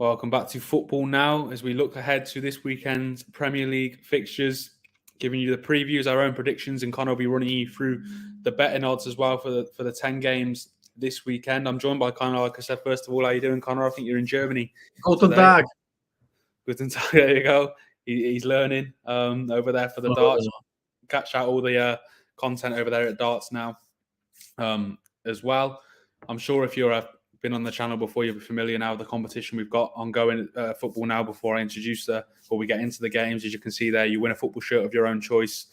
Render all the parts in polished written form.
Welcome back to Football Now as we look ahead to this weekend's Premier League fixtures, giving you the previews, our own predictions, and Connor will be running you through the betting odds as well for the 10 games this weekend. I'm joined by Connor, like I said. First of all, how are you doing, Connor? I think you're in Germany. Guten Tag. Guten Tag, there you go. He's learning over there for the darts. Catch out all the content over there at Darts Now as well. I'm sure if you're been on the channel before, you'll be familiar now with the competition we've got ongoing Football Now. Before I introduce before we get into the games, as you can see there, you win a football shirt of your own choice.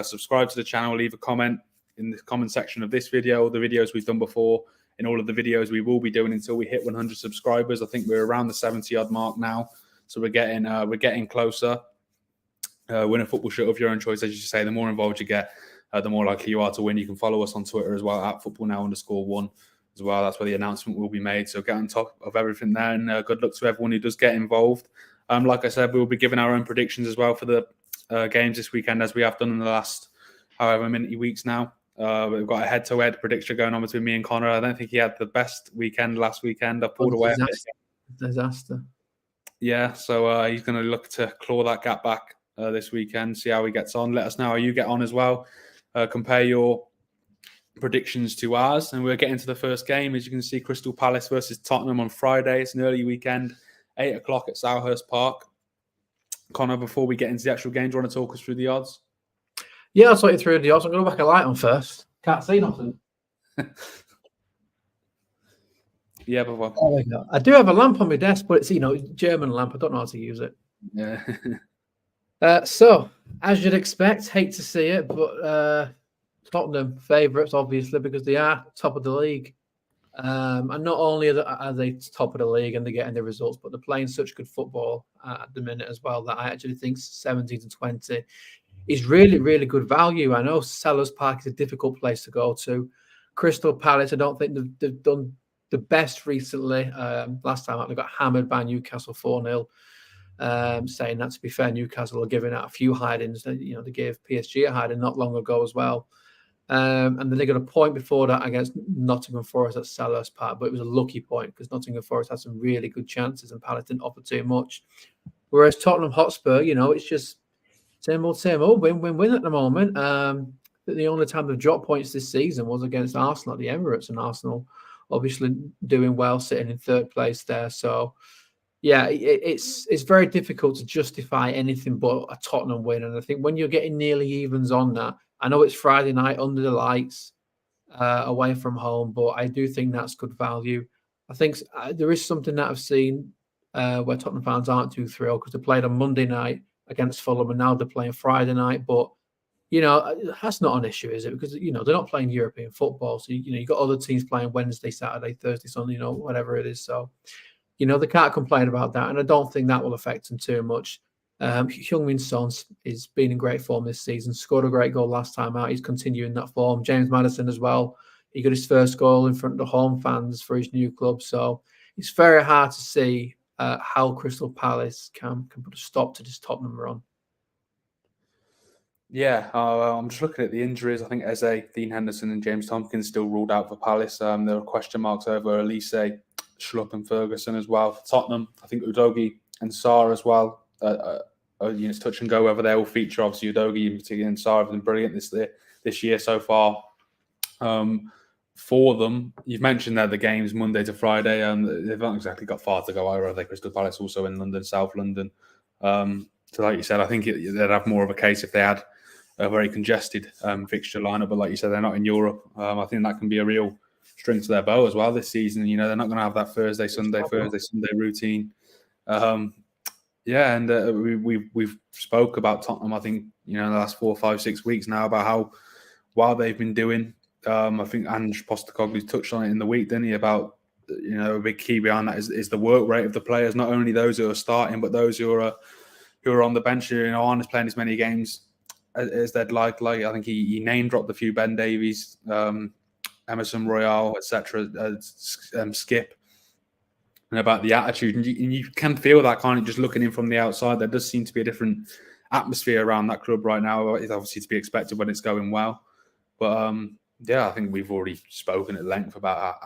Subscribe to the channel, leave a comment in the comment section of this video, the videos we've done before, in all of the videos we will be doing until we hit 100 subscribers. I think we're around the 70-odd mark now, so we're getting closer. Win a football shirt of your own choice, as you say. The more involved you get, the more likely you are to win. You can follow us on Twitter as well at footballnow_1 as well. That's where the announcement will be made. So get on top of everything there, and good luck to everyone who does get involved. Like I said, we'll be giving our own predictions as well for the games this weekend, as we have done in the last however many weeks now. We've got a head-to-head prediction going on between me and Connor. I don't think he had the best weekend last weekend. I pulled away. Disaster. Yeah, so he's going to look to claw that gap back this weekend, see how he gets on. Let us know how you get on as well. Compare your predictions to ours, and we're getting to the first game. As you can see, Crystal Palace versus Tottenham on Friday. It's an early weekend, 8 o'clock at Selhurst Park. Connor, before we get into the actual game, do you want to talk us through the odds? Yeah, I'll talk you through the odds. I'm going to whack a light on first. Can't see nothing. Yeah, but oh, I do have a lamp on my desk, but it's German lamp. I don't know how to use it. Yeah. So, as you'd expect, hate to see it, but Tottenham favourites, obviously, because they are top of the league. And not only are they top of the league and they're getting the results, but they're playing such good football at the minute as well that I actually think 17-20 is really, really good value. I know Selhurst Park is a difficult place to go to. Crystal Palace, I don't think they've done the best recently. Last time out, they got hammered by Newcastle 4-0. Saying that, to be fair, Newcastle are giving out a few hidings. They gave PSG a hiding not long ago as well. And then they got a point before that against Nottm Forest at Selhurst Park, but it was a lucky point because Nottingham Forest had some really good chances and Palace didn't offer too much. Whereas Tottenham Hotspur, it's just same old, win at the moment. The only time they've dropped points this season was against Arsenal at the Emirates, and Arsenal obviously doing well, sitting in third place there. So, yeah, it's very difficult to justify anything but a Tottenham win. And I think when you're getting nearly evens on that, I know it's Friday night under the lights, away from home, but I do think that's good value. I think there is something that I've seen where Tottenham fans aren't too thrilled because they played on Monday night against Fulham and now they're playing Friday night. But, that's not an issue, is it? Because, they're not playing European football. So, you've got other teams playing Wednesday, Saturday, Thursday, Sunday, whatever it is. So, they can't complain about that. And I don't think that will affect them too much. Heung-min Son is been in great form this season. Scored a great goal last time out. He's continuing that form. James Maddison as well. He got his first goal in front of the home fans for his new club. So it's very hard to see how Crystal Palace can put a stop to this Tottenham run. Yeah, I'm just looking at the injuries. I think Eze, Dean Henderson and James Tompkins still ruled out for Palace. There are question marks over Elise, Schlupp and Ferguson as well. For Tottenham, I think Udogie and Sarr as well. It's touch and go whether they will feature. Obviously, Udogie in particular and Sarr have been brilliant this year so far. For them, you've mentioned that the games Monday to Friday, they've not exactly got far to go either. Are they? Crystal Palace also in London, South London. So, like you said, I think they'd have more of a case if they had a very congested fixture lineup. But like you said, they're not in Europe. I think that can be a real string to their bow as well this season. They're not going to have that Thursday, Sunday routine. Yeah, and we've spoke about Tottenham, I think, in the last 4, 5, 6 weeks now about how well they've been doing. I think Ange Postecoglou touched on it in the week, didn't he, about, a big key behind that is the work rate of the players, not only those who are starting, but those who are on the bench, aren't playing as many games as they'd like. I think he name-dropped a few, Ben Davies, Emerson Royale, etc., Skip, and about the attitude. And you can feel that kind of just looking in from the outside. There does seem to be a different atmosphere around that club right now. It's obviously to be expected when it's going well. But, I think we've already spoken at length about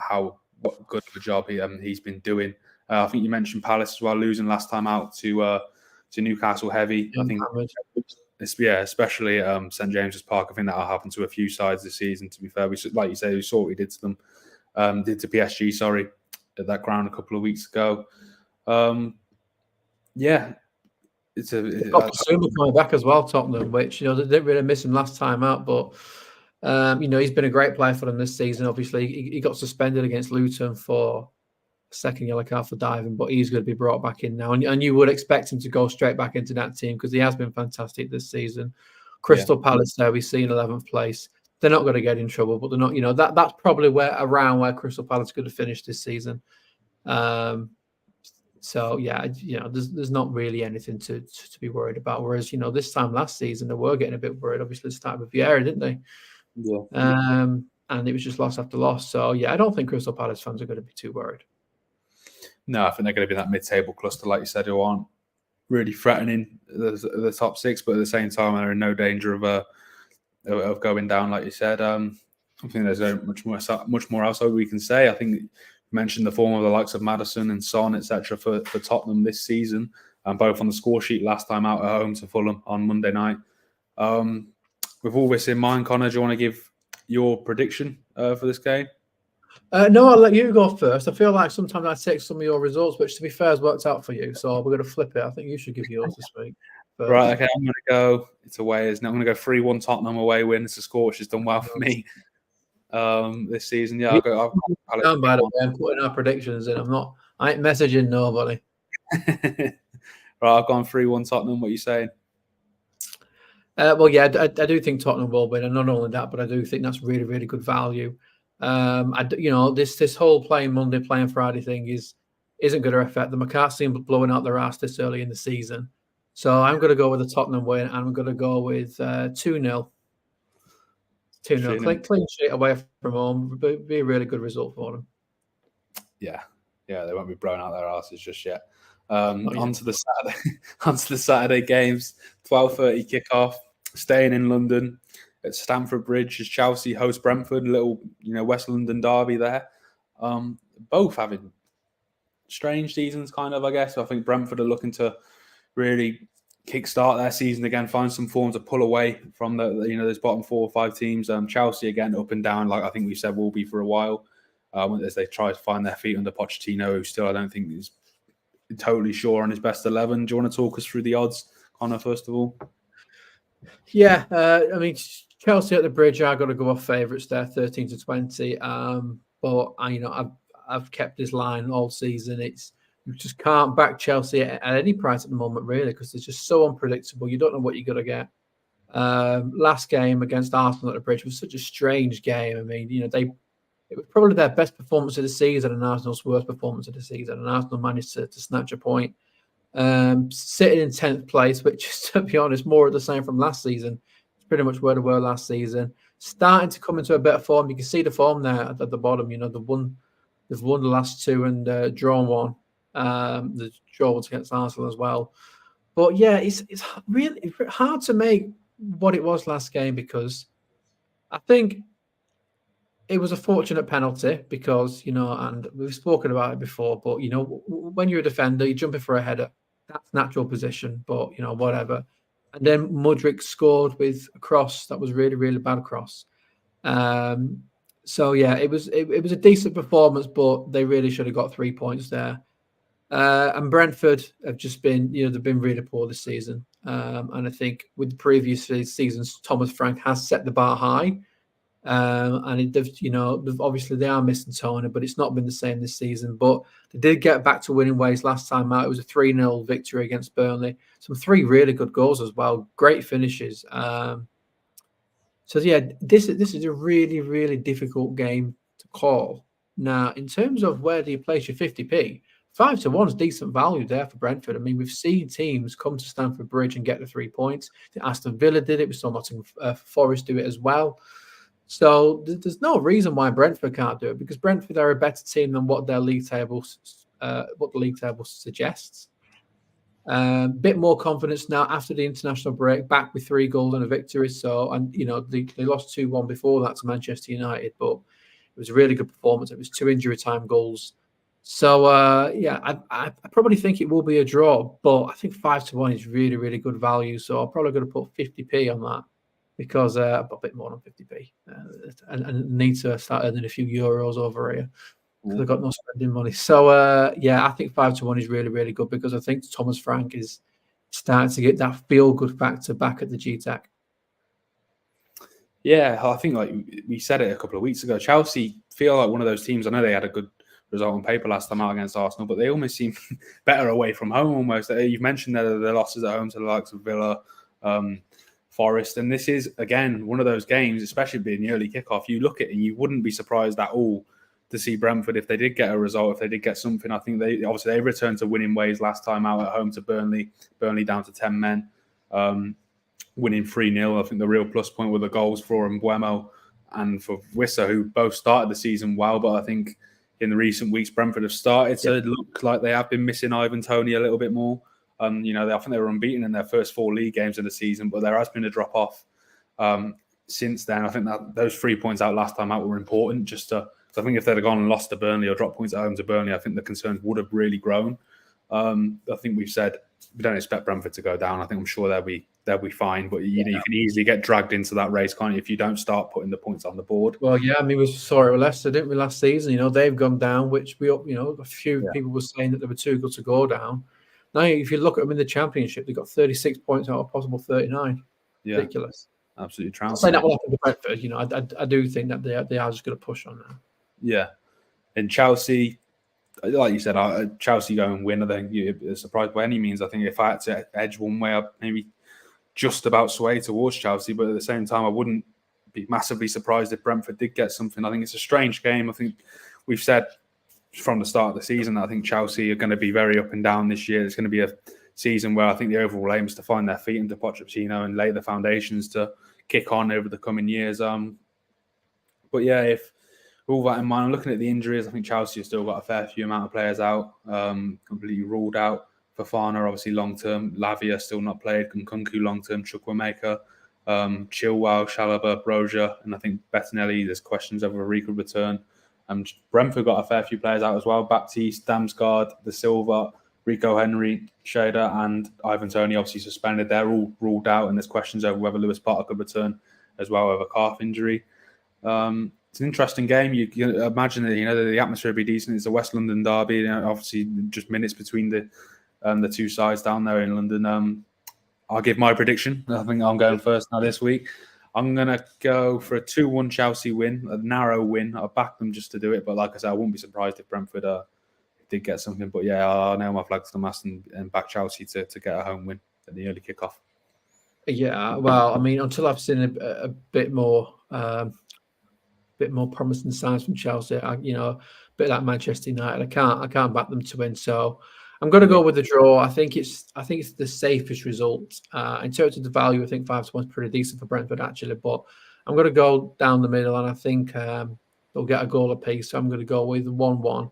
what good of a job he's been doing I think you mentioned Palace as well, losing last time out to Newcastle heavy. I think, especially at St James's Park. I think that'll happen to a few sides this season. To be fair, like you say, we saw what we did to them, did to PSG. Sorry, at that ground a couple of weeks ago. Yeah, it's coming back as well, Tottenham, which they didn't really miss him last time out, but he's been a great player for them this season. Obviously, he got suspended against Luton for second yellow card for diving, but he's going to be brought back in now, and you would expect him to go straight back into that team because he has been fantastic this season. Crystal Palace there, we see in 11th place. They're not going to get in trouble, but they're not. That's probably around where Crystal Palace could have finished this season. So yeah, there's not really anything to be worried about. Whereas this time last season they were getting a bit worried. Obviously, started with Vieira, didn't they? Yeah. And it was just loss after loss. So yeah, I don't think Crystal Palace fans are going to be too worried. No, I think they're going to be that mid-table cluster, like you said, who aren't really threatening the top six, but at the same time, they're in no danger of going down, like you said. I think there's much more else we can say. I think you mentioned the form of the likes of Maddison and Son, etc., for Tottenham this season, and both on the score sheet last time out at home to Fulham on Monday night. With all this in mind, Connor, do you want to give your prediction for this game? No, I'll let you go first. I feel like sometimes I take some of your results, which to be fair has worked out for you. So we're going to flip it. I think you should give yours this week. First. Right, okay. I'm going to go. It's away, isn't it? I'm going to go 3-1 Tottenham away win. It's a score which has done well for me this season. Yeah, I'll go. By the way, I'm putting our predictions in. I ain't messaging nobody. Right, I've gone 3-1 Tottenham. What are you saying? Well, yeah, I do think Tottenham will win, and not only that, but I do think that's really, really good value. This whole playing Monday, playing Friday thing isn't going to affect them. I can't see them blowing out their ass this early in the season. So I'm going to go with a Tottenham win, and I'm going to go with 2-0. 2-0. Clean sheet away from home. Be a really good result for them. Yeah, they won't be blowing out their asses just yet. Onto the Saturday games. 12:30 kickoff. Staying in London at Stamford Bridge as Chelsea host Brentford. Little, West London derby there. Both having strange seasons, kind of, I guess. I think Brentford are looking to really kickstart their season again, find some form to pull away from those bottom 4 or 5 teams. Chelsea again up and down, like I think we said will be for a while, as they try to find their feet under Pochettino, who still I don't think is totally sure on his best 11. Do you want to talk us through the odds, Connor, first of all? Yeah, I mean, Chelsea at the Bridge are going to go off favourites there, 13-20. But I've kept this line all season. You just can't back Chelsea at any price at the moment, really, because they're just so unpredictable. You don't know what you're going to get. Last game against Arsenal at the Bridge was such a strange game. I mean, it was probably their best performance of the season and Arsenal's worst performance of the season. And Arsenal managed to snatch a point. Sitting in 10th place, which is, to be honest, more of the same from last season. It's pretty much where they were last season. Starting to come into a better form. You can see the form there at the bottom. They've won the last 2 and drawn 1. The draw was against Arsenal as well. But yeah, it's really hard to make what it was last game, because I think it was a fortunate penalty because, and we've spoken about it before, but, when you're a defender, you're jumping for a header. That's natural position, but, whatever. And then Mudryk scored with a cross that was really, really bad cross. So, yeah, it was a decent performance, but they really should have got 3 points there. And Brentford have just been, they've been really poor this season. And I think with the previous seasons, Thomas Frank has set the bar high. And obviously they are missing Tony, but it's not been the same this season. But they did get back to winning ways last time out. It was a 3-0 victory against Burnley. Some 3 really good goals as well. Great finishes. So yeah, this is a really, really difficult game to call. Now, in terms of where do you place your 50p, 5-1 is decent value there for Brentford. I mean, we've seen teams come to Stamford Bridge and get the 3 points. Aston Villa did it. We saw Nottm Forest do it as well. So there's no reason why Brentford can't do it, because Brentford are a better team than what their league table, suggests. Bit more confidence now after the international break, back with 3 goals and a victory. So, and they lost 2-1 before that to Manchester United, but it was a really good performance. It was 2 injury time goals. So yeah, I probably think it will be a draw, but I think 5-1 is really, really good value. So I'm probably going to put 50p on that because I've got a bit more than 50p and need to start earning a few euros over here because I've got no spending money. So yeah, I think 5-1 is really, really good because I think Thomas Frank is starting to get that feel good factor back at the GTAC. Yeah, I think like we said it a couple of weeks ago, Chelsea feel like one of those teams. I know they had a good result on paper last time out against Arsenal, but they almost seem better away from home almost. You've mentioned the losses at home to the likes of Villa, Forest, and this is, again, one of those games, especially being the early kickoff, you look at it and you wouldn't be surprised at all to see Brentford if they did get a result, if they did get something. I think they returned to winning ways last time out at home to Burnley down to 10 men. Winning 3-0. I think the real plus point were the goals for Mbuemo and for Wissa, who both started the season well, but I think in the recent weeks, Brentford have started to look like they have been missing Ivan Toney a little bit more. I think they were unbeaten in their first 4 league games of the season, but there has been a drop off since then. I think that those 3 points out last time out were important. I think if they'd have gone and lost to Burnley or dropped points at home to Burnley, I think the concerns would have really grown. I think we've said we don't expect Brentford to go down. I think I'm sure they'll be fine, but you can easily get dragged into that race, can't you, if you don't start putting the points on the board. Well, yeah, I mean, we saw it with Leicester, didn't we, last season? They've gone down, which a few people were saying that they were too good to go down. Now, if you look at them in the Championship, they've got 36 points out of possible 39. Yeah. Ridiculous. Absolutely trouncing. I'm saying that will happen to Brentford. I do think that they are just going to push on now. Yeah. And Chelsea, like you said, Chelsea go and win. I think you're surprised by any means. I think if I had to edge one way, I'd maybe just about sway towards Chelsea, but at the same time, I wouldn't be massively surprised if Brentford did get something. I think it's a strange game. I think we've said from the start of the season that I think Chelsea are going to be very up and down this year. It's going to be a season where I think the overall aim is to find their feet into Pochettino and lay the foundations to kick on over the coming years. But yeah, if all that in mind, I'm looking at the injuries. I think Chelsea have still got a fair few amount of players out, completely ruled out. Fofana, obviously long-term. Lavia still not played. Nkunku long-term. Chukwuemeka, Chilwell, Chalobah, Broja, and I think Bettinelli, there's questions over a could return. Brentford got a fair few players out as well. Baptiste, Damsgaard, De Silva, Rico Henry, Shader, and Ivan Toney obviously suspended. They're all ruled out, and there's questions over whether Lewis Potter could return as well with a calf injury. It's an interesting game. You imagine that the atmosphere would be decent. It's a West London derby. Obviously, just minutes between the two sides down there in London. I'll give my prediction. I think I'm going first now this week. I'm going to go for a 2-1 Chelsea win, a narrow win. I'll back them just to do it. But like I said, I wouldn't be surprised if Brentford did get something. But yeah, I'll nail my flag to the mast and back Chelsea to get a home win at the early kickoff. Yeah, well, I mean, until I've seen a bit more promising signs from Chelsea, a bit like Manchester United, I can't back them to win. So I'm going to go with the draw. I think it's the safest result. In terms of the value, I think 5-1 is pretty decent for Brentford actually, but I'm going to go down the middle, and I think they'll get a goal apiece. So I'm going to go with 1-1.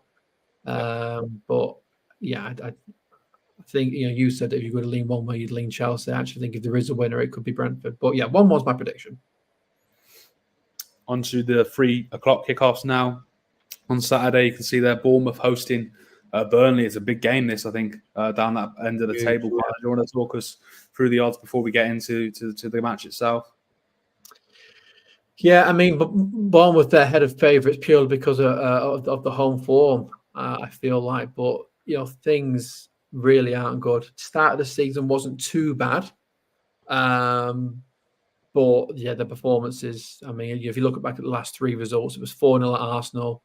But yeah, I think you said if you're going to lean one way, you'd lean Chelsea. I actually think if there is a winner, it could be Brentford. But yeah, 1-1's my prediction. On to the 3 o'clock kickoffs now. On Saturday, you can see there Bournemouth hosting Burnley. It's a big game, this, I think, down that end of the table. Do you want to talk us through the odds before we get into the match itself? Yeah, I mean, Bournemouth, they're ahead of favourites purely because of the home form, I feel like. But, things really aren't good. Start of the season wasn't too bad. But, yeah, the performances, I mean, if you look back at the last 3 results, it was 4-0 at Arsenal.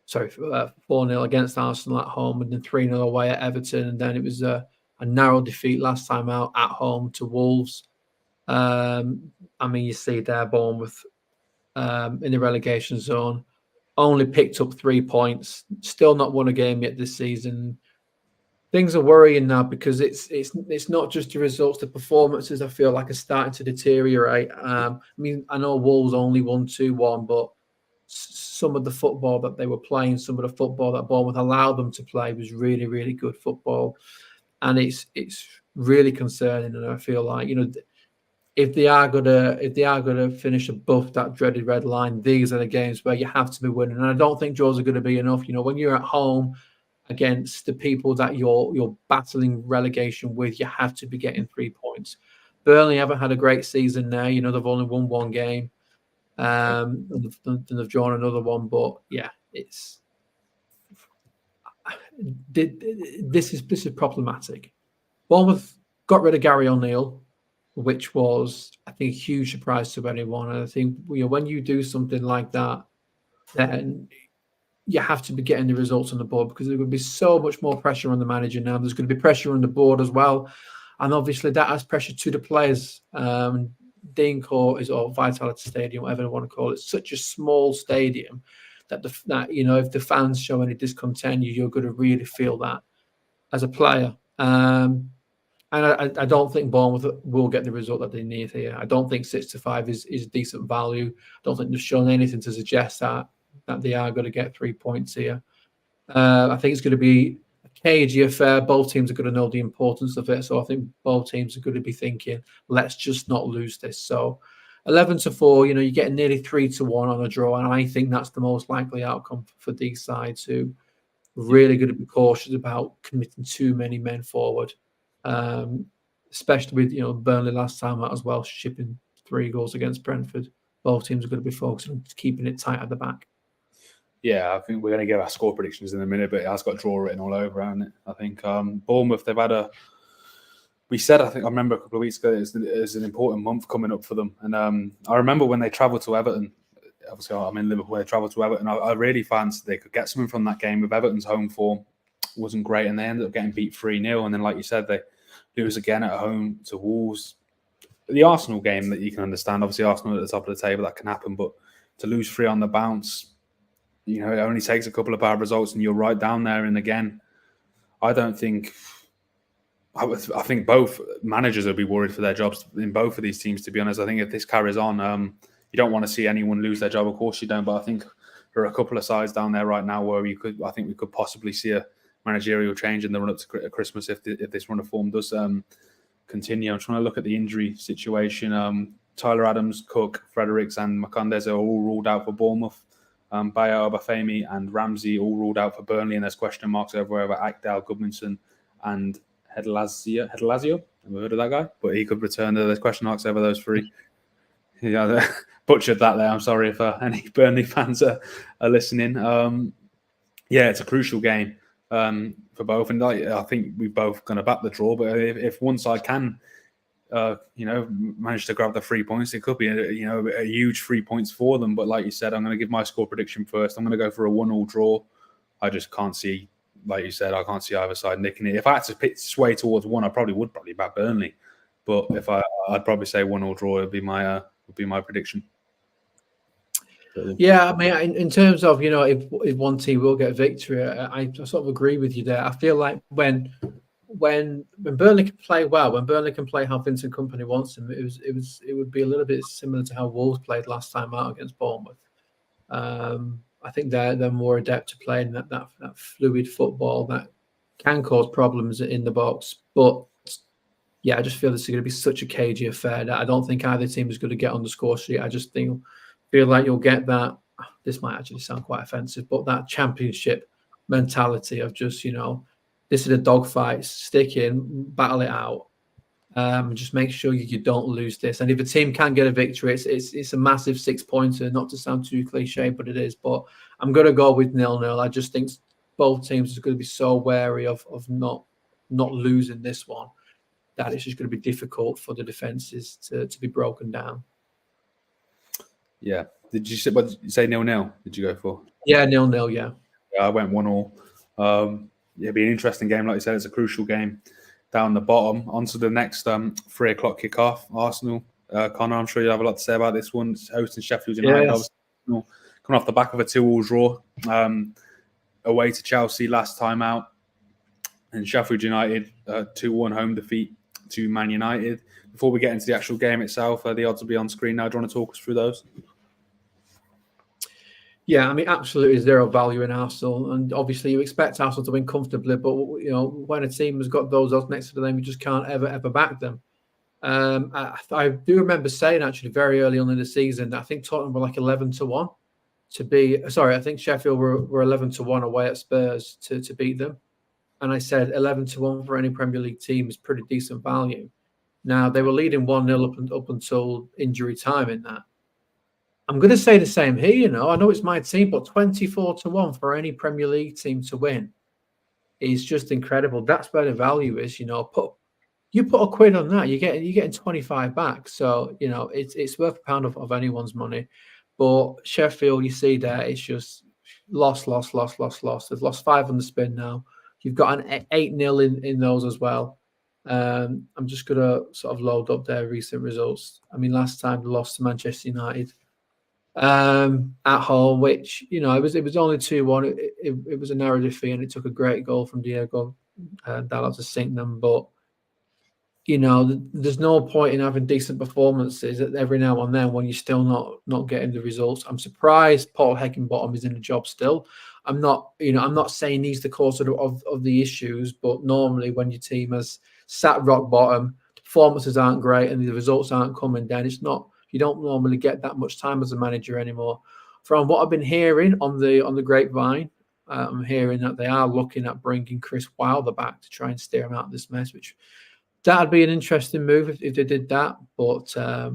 4-0 against Arsenal at home, and then 3-0 away at Everton. And then it was a narrow defeat last time out at home to Wolves. I mean, you see there, Bournemouth in the relegation zone, only picked up 3 points, still not won a game yet this season. Things are worrying now because it's not just the results, the performances I feel like are starting to deteriorate. I mean, I know Wolves only won 2-1, but some of the football that they were playing, some of the football that Bournemouth allowed them to play was really, really good football. And it's really concerning. And I feel like, if they are gonna finish above that dreaded red line, these are the games where you have to be winning. And I don't think draws are going to be enough. When you're at home against the people that you're battling relegation with, you have to be getting 3 points. Burnley haven't had a great season there. They've only won one game. And they've drawn another one. But yeah, this is problematic. Bournemouth got rid of Gary O'Neill, which was, I think, a huge surprise to anyone. And I think when you do something like that, then you have to be getting the results on the board, because there would be so much more pressure on the manager now. There's going to be pressure on the board as well. And obviously that has pressure to the players. Dean Court or Vitality Stadium, whatever you want to call it, such a small stadium that if the fans show any discontent, you're going to really feel that as a player. And I don't think Bournemouth will get the result that they need here. I don't think 6-5 is decent value. I don't think they've shown anything to suggest that they are going to get 3 points here. I think it's going to be a cagey affair. Both teams are going to know the importance of it. So I think both teams are going to be thinking, let's just not lose this. So 11-4, you're getting nearly 3-1 on a draw. And I think that's the most likely outcome for these sides, who really going to be cautious about committing too many men forward. Especially with Burnley last time out as well, shipping 3 goals against Brentford. Both teams are going to be focusing on keeping it tight at the back. Yeah, I think we're going to give our score predictions in a minute, but it has got draw written all over, hasn't it? I think Bournemouth, they've had I remember a couple of weeks ago, it's an important month coming up for them. And I remember when they travelled to Everton, obviously I'm in Liverpool, they travelled to Everton, I really fancied they could get something from that game. With Everton's home form wasn't great, and they ended up getting beat 3-0. And then, like you said, they lose again at home to Wolves. The Arsenal game, that you can understand, obviously Arsenal at the top of the table, that can happen, but to lose 3 on the bounce, it only takes a couple of bad results and you're right down there. And again, I think both managers will be worried for their jobs in both of these teams, to be honest. I think if this carries on, you don't want to see anyone lose their job. Of course you don't, but I think there are a couple of sides down there right now where I think we could possibly see a managerial change in the run-up to Christmas if this run of form does continue. I'm trying to look at the injury situation. Tyler Adams, Cook, Fredericks and Macondes are all ruled out for Bournemouth. Bayo, Obafemi and Ramsey all ruled out for Burnley, and there's question marks over Akdal, Gudmundsson and Hedlazio. Never heard of that guy, but he could return. There's question marks over those 3. Yeah, butchered that there. I'm sorry if any Burnley fans are listening. Yeah, it's a crucial game for both, and I think we're both going to back the draw. But if one side can, manage to grab the 3 points, it could be a huge 3 points for them. But like you said, I'm going to give my score prediction first. I'm going to go for a 1-1 draw. I just can't see, like you said, I can't see either side nicking it. If I had to sway towards one, I probably would back Burnley. But if I'd probably say 1-1 draw would be my prediction. Yeah, I mean, in terms of if one team will get a victory, I sort of agree with you there. I feel like when Burnley can play well, when Burnley can play how Vincent Kompany wants them, it would be a little bit similar to how Wolves played last time out against Bournemouth. I think they're more adept to playing that fluid football that can cause problems in the box. But yeah, I just feel this is going to be such a cagey affair that I don't think either team is going to get on the score sheet. I just feel like you'll get that. This might actually sound quite offensive, but that championship mentality of just this is a dogfight, stick in, battle it out, just make sure you don't lose this. And if a team can get a victory, it's a massive 6-pointer. Not to sound too cliche, but it is. But I'm going to go with 0-0. I just think both teams are going to be so wary of not losing this one that it's just going to be difficult for the defenses to be broken down. Yeah. Did you say 0-0? Did you go for? Yeah, 0-0. Yeah. Yeah, I went 1-1. It'll be an interesting game. Like you said, it's a crucial game down the bottom. On to the next 3 o'clock kickoff. Arsenal. Connor, I'm sure you have a lot to say about this one. It's hosting Sheffield United. Yes. Coming off the back of a 2-2 draw away to Chelsea last time out. And Sheffield United 2-1 home defeat to Man United. Before we get into the actual game itself, the odds will be on screen now. Do you want to talk us through those? Yeah, I mean, absolutely zero value in Arsenal. And obviously you expect Arsenal to win comfortably, but when a team has got those odds next to them, you just can't ever back them. I do remember saying actually very early on in the season that I think Tottenham were like 11-1 to be. Sorry, I think Sheffield were 11-1 away at Spurs to beat them, and I said 11-1 for any Premier League team is pretty decent value. Now they were leading 1-0 up until injury time in that. I'm going to say the same here. I know it's my team, but 24-1 for any Premier League team to win is just incredible. That's where the value is. Put a quid on that, you're getting 25 back. So it's worth a pound of anyone's money. But Sheffield, you see there, it's just lost. They've lost 5 on the spin now. You've got an 8-0 in those as well. I'm just gonna sort of load up their recent results. I mean, last time they lost to Manchester United at home, which it was only 2-1. It was a narrow defeat, and it took a great goal from Diego Dalot to sink them. But there's no point in having decent performances every now and then when you're still not getting the results. I'm surprised Paul Heckingbottom is in the job still. I'm not saying he's the cause of the issues, but normally when your team has sat rock bottom, the performances aren't great and the results aren't coming down. You don't normally get that much time as a manager anymore. From what I've been hearing on the grapevine, I'm hearing that they are looking at bringing Chris Wilder back to try and steer him out of this mess, which that'd be an interesting move if they did that. But I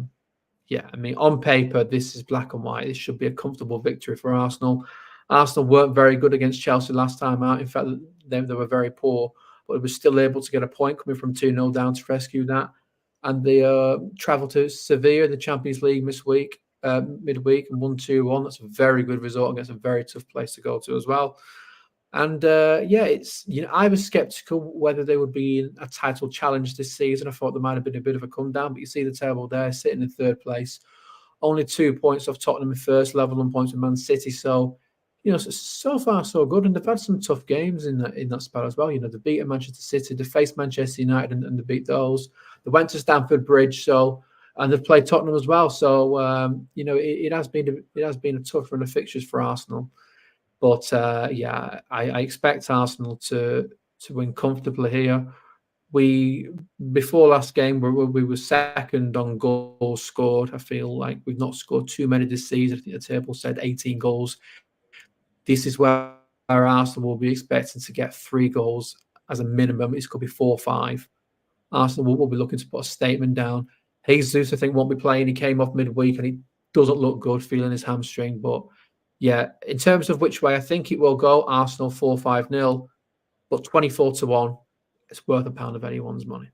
mean, on paper, this is black and white. This should be a comfortable victory for Arsenal. Arsenal weren't very good against Chelsea last time out. In fact, they were very poor, but it was still able to get a point coming from 2-0 down to rescue that. And they travel to Sevilla in the Champions League midweek and won 2-1. That's a very good result against a very tough place to go to as well. And it's I was skeptical whether they would be in a title challenge this season. I thought there might have been a bit of a come down, but you see the table there, sitting in 3rd place, only 2 points off Tottenham in first, level on points with Man City. So so far so good, and they've had some tough games in that spell as well. They beat Manchester City, they faced Manchester United, and they beat those. They went to Stamford Bridge, and they've played Tottenham as well. So it has been a tough run of fixtures for Arsenal. But I expect Arsenal to win comfortably here. Before last game, we were second on goals scored. I feel like we've not scored too many this season. I think the table said 18 goals. This is where Arsenal will be expecting to get 3 goals as a minimum. It could be 4 or 5. Arsenal will be looking to put a statement down. Jesus, I think, won't be playing. He came off midweek and he doesn't look good, feeling his hamstring. But yeah, in terms of which way I think it will go, Arsenal 4-5-0, but 24-1, it's worth a pound of anyone's money.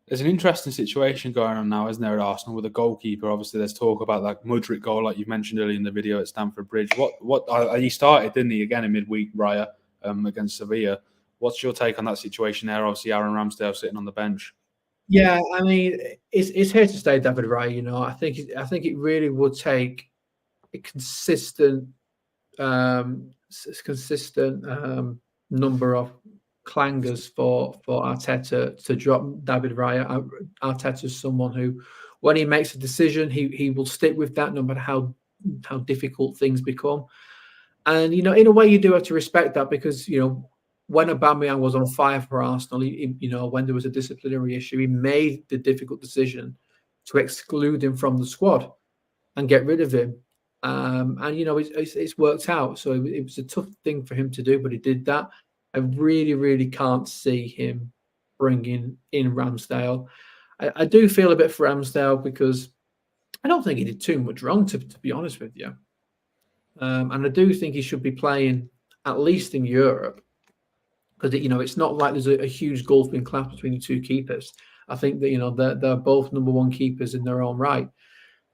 There's an interesting situation going on now, isn't there, at Arsenal with a goalkeeper? Obviously, there's talk about that Mudryk goal, like you mentioned earlier in the video at Stamford Bridge. He started, didn't he, again in midweek, Raya, against Sevilla. What's your take on that situation there? Obviously, Aaron Ramsdale sitting on the bench. Yeah, I mean, it's here to stay, David Raya. I think it really would take a consistent number of clangers for Arteta to drop David Raya. Arteta is someone who, when he makes a decision, he will stick with that no matter how difficult things become. And in a way, you do have to respect that because when Aubameyang was on fire for Arsenal, when there was a disciplinary issue, he made the difficult decision to exclude him from the squad and get rid of him. And it's worked out. So it was a tough thing for him to do, but he did that. I really, really can't see him bringing in Ramsdale. I do feel a bit for Ramsdale because I don't think he did too much wrong, to be honest with you. And I do think he should be playing at least in Europe because it's not like there's a huge gulf in class between the two keepers. I think that they're both number 1 keepers in their own right.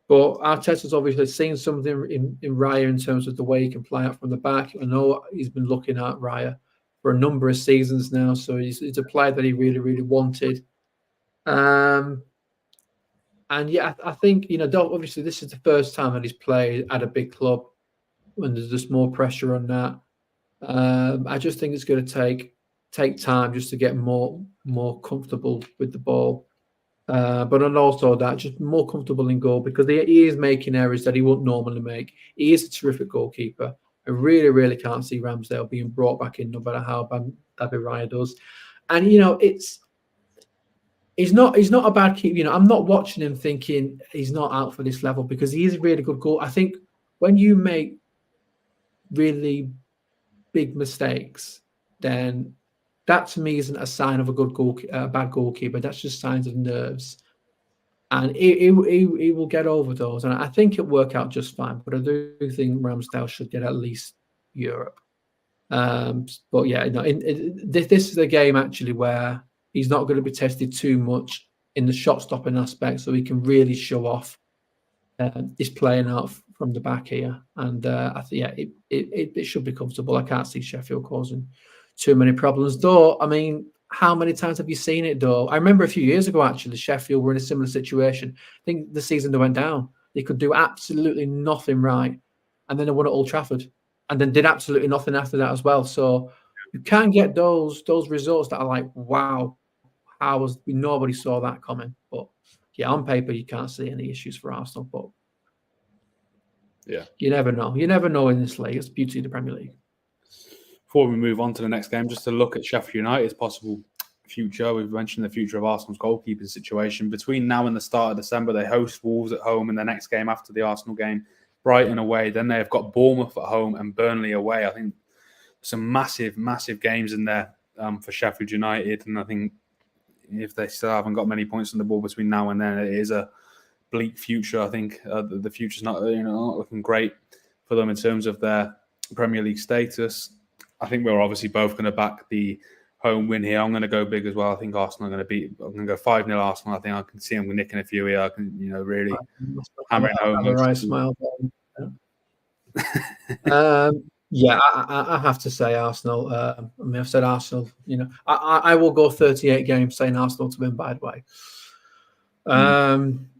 But Arteta's obviously seen something in Raya in terms of the way he can play out from the back. I know he's been looking at Raya for a number of seasons now, so he's a player that he really, really wanted. And yeah, I think obviously this is the first time that he's played at a big club, and there's just more pressure on that. I just think it's going to take time just to get more comfortable with the ball. But also that just more comfortable in goal because he is making errors that he wouldn't normally make. He is a terrific goalkeeper. I really, really can't see Ramsdale being brought back in no matter how David Raya does. And he's not a bad keeper. I'm not watching him thinking he's not out for this level because he is a really good goal. I think when you make really big mistakes, then that to me isn't a sign of a bad goalkeeper. That's just signs of nerves. And he will get over those. And I think it'll work out just fine. But I do think Ramsdale should get at least Europe. But yeah, no, this is a game actually where he's not going to be tested too much in the shot stopping aspect, so he can really show off his playing out from the back here. And I think it should be comfortable. I can't see Sheffield causing too many problems. Though, I mean, how many times have you seen it? Though I remember a few years ago, actually, Sheffield were in a similar situation. I think the season they went down, they could do absolutely nothing right, and then they won at Old Trafford, and then did absolutely nothing after that as well. So you can get those results that are like, wow, nobody saw that coming. But yeah, on paper you can't see any issues for Arsenal, but yeah, you never know. You never know in this league. It's the beauty of the Premier League. Before we move on to the next game, just to look at Sheffield United's possible future. We've mentioned the future of Arsenal's goalkeeping situation. Between now and the start of December, they host Wolves at home in their next game after the Arsenal game, Brighton away. Then they've got Bournemouth at home and Burnley away. I think some massive, massive games in there for Sheffield United. And I think if they still haven't got many points on the board between now and then, it is a bleak future. I think the future's not looking great for them in terms of their Premier League status. I think we're obviously both going to back the home win here. I'm going to go big as well. I think Arsenal are going to I'm going to go 5-0 Arsenal. I think I can see them nicking a few here. I can, really hammer it home. The right smile. Yeah, I have to say Arsenal. I mean, I've said Arsenal. I will go 38 games saying Arsenal to win. By the way,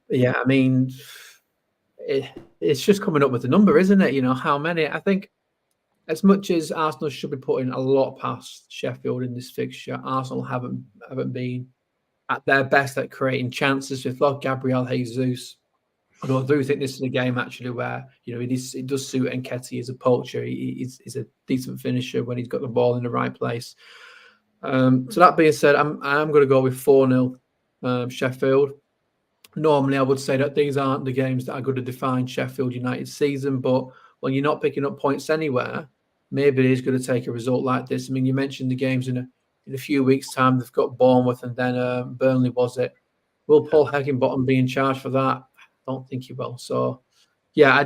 yeah, I mean, it's just coming up with the number, isn't it? How many? I think as much as Arsenal should be putting a lot past Sheffield in this fixture, Arsenal haven't been at their best at creating chances with Gabriel Jesus. Although I do think this is a game actually where it does suit Nketiah as a poacher. He's a decent finisher when he's got the ball in the right place. So that being said, I'm going to go with 4-0 Sheffield. Normally, I would say that these aren't the games that are going to define Sheffield United's season, but when you're not picking up points anywhere, maybe it is going to take a result like this. I mean, you mentioned the games in a few weeks' time. They've got Bournemouth and then Burnley, was it? Will Paul Heckingbottom be in charge for that? I don't think he will. So, yeah,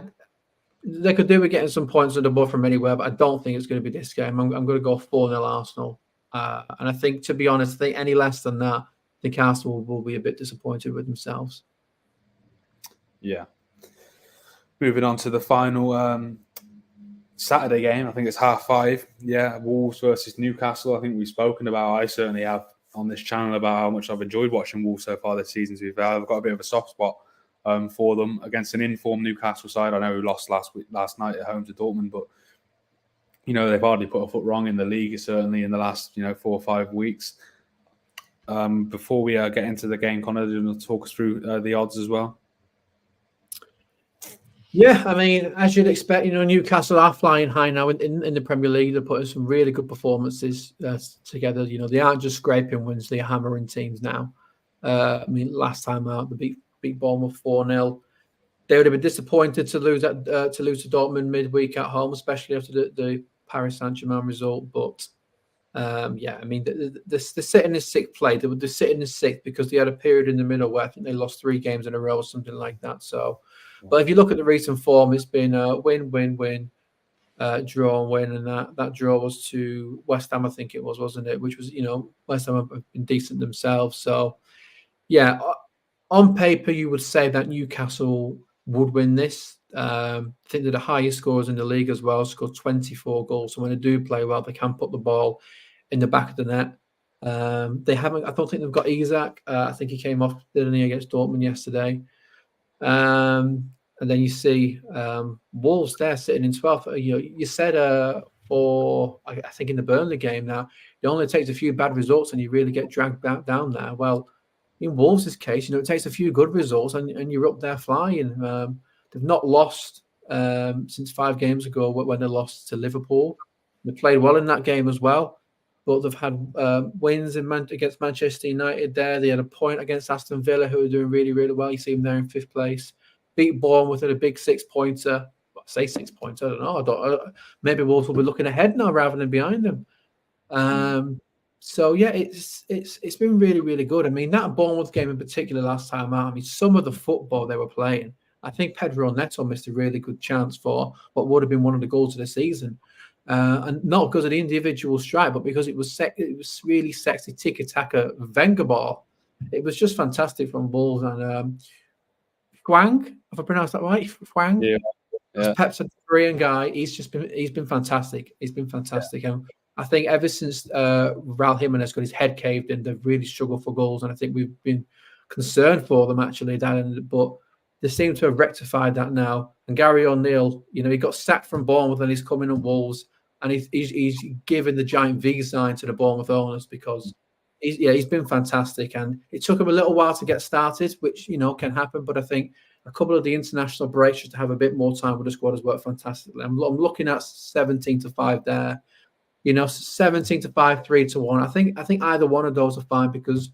they could do with getting some points on the board from anywhere, but I don't think it's going to be this game. I'm going to go 4-0 Arsenal. And I think, to be honest, I think any less than that, Newcastle will be a bit disappointed with themselves. Yeah. Moving on to the final Saturday game, I think it's 5:30. Yeah, Wolves versus Newcastle. I think we've spoken about, I certainly have on this channel, about how much I've enjoyed watching Wolves so far this season. I've got a bit of a soft spot for them against an informed Newcastle side. I know we lost last night at home to Dortmund, but they've hardly put a foot wrong in the league, certainly in the last 4 or 5 weeks. Before we get into the game, Connor, do you want to talk us through the odds as well? Yeah, I mean, as you'd expect, Newcastle are flying high now in the Premier League. They're putting some really good performances together. They aren't just scraping wins; they're hammering teams now. I mean, last time out, they beat Bournemouth 4-0. They would have been disappointed to lose to Dortmund midweek at home, especially after the Paris Saint-Germain result. But yeah, I mean, they're sitting in sixth place. They're sitting in sixth because they had a period in the middle where I think they lost 3 games in a row or something like that. So. But if you look at the recent form, it's been win, draw and win, and that draw was to West Ham, I think it was, wasn't it? Which was, West Ham have been decent themselves. So, yeah, on paper, you would say that Newcastle would win this. I think they're the highest scorers in the league as well, scored 24 goals. So when they do play well, they can put the ball in the back of the net. They haven't. I don't think they've got Isak. I think he came off, didn't he, against Dortmund yesterday. And then you see Wolves there sitting in 12th. You said I think in the Burnley game now, it only takes a few bad results and you really get dragged down there. Well, in Wolves' case, it takes a few good results and you're up there flying. They've not lost since 5 games ago when they lost to Liverpool. They played well in that game as well. But they've had wins against Manchester United there. They had a point against Aston Villa, who are doing really, really well. You see them there in 5th place. Beat Bournemouth with a big 6-pointer. say 6 points. I don't know. Maybe Wolves will be looking ahead now rather than behind them. So yeah, it's been really, really good. I mean, that Bournemouth game in particular last time out, I mean, some of the football they were playing, I think Pedro Neto missed a really good chance for what would have been one of the goals of the season. And not because of the individual strike, but because it was really sexy tiki-taka Wenger ball. It was just fantastic from Wolves. And Hwang, if I pronounced that right, Hwang. Yeah. Pep's a Korean guy. He's been fantastic. He's been fantastic. And I think ever since Raul Jimenez got his head caved in, they've really struggled for goals. And I think we've been concerned for them actually. But they seem to have rectified that now. And Gary O'Neill, he got sacked from Bournemouth and he's coming on Wolves. And he's given the giant V sign to the Bournemouth owners because he's been fantastic. And it took him a little while to get started, which can happen. But I think a couple of the international breaks just to have a bit more time with the squad has worked fantastically. I'm looking at 17-5 there. 17-5, 3-1. I think either one of those are fine because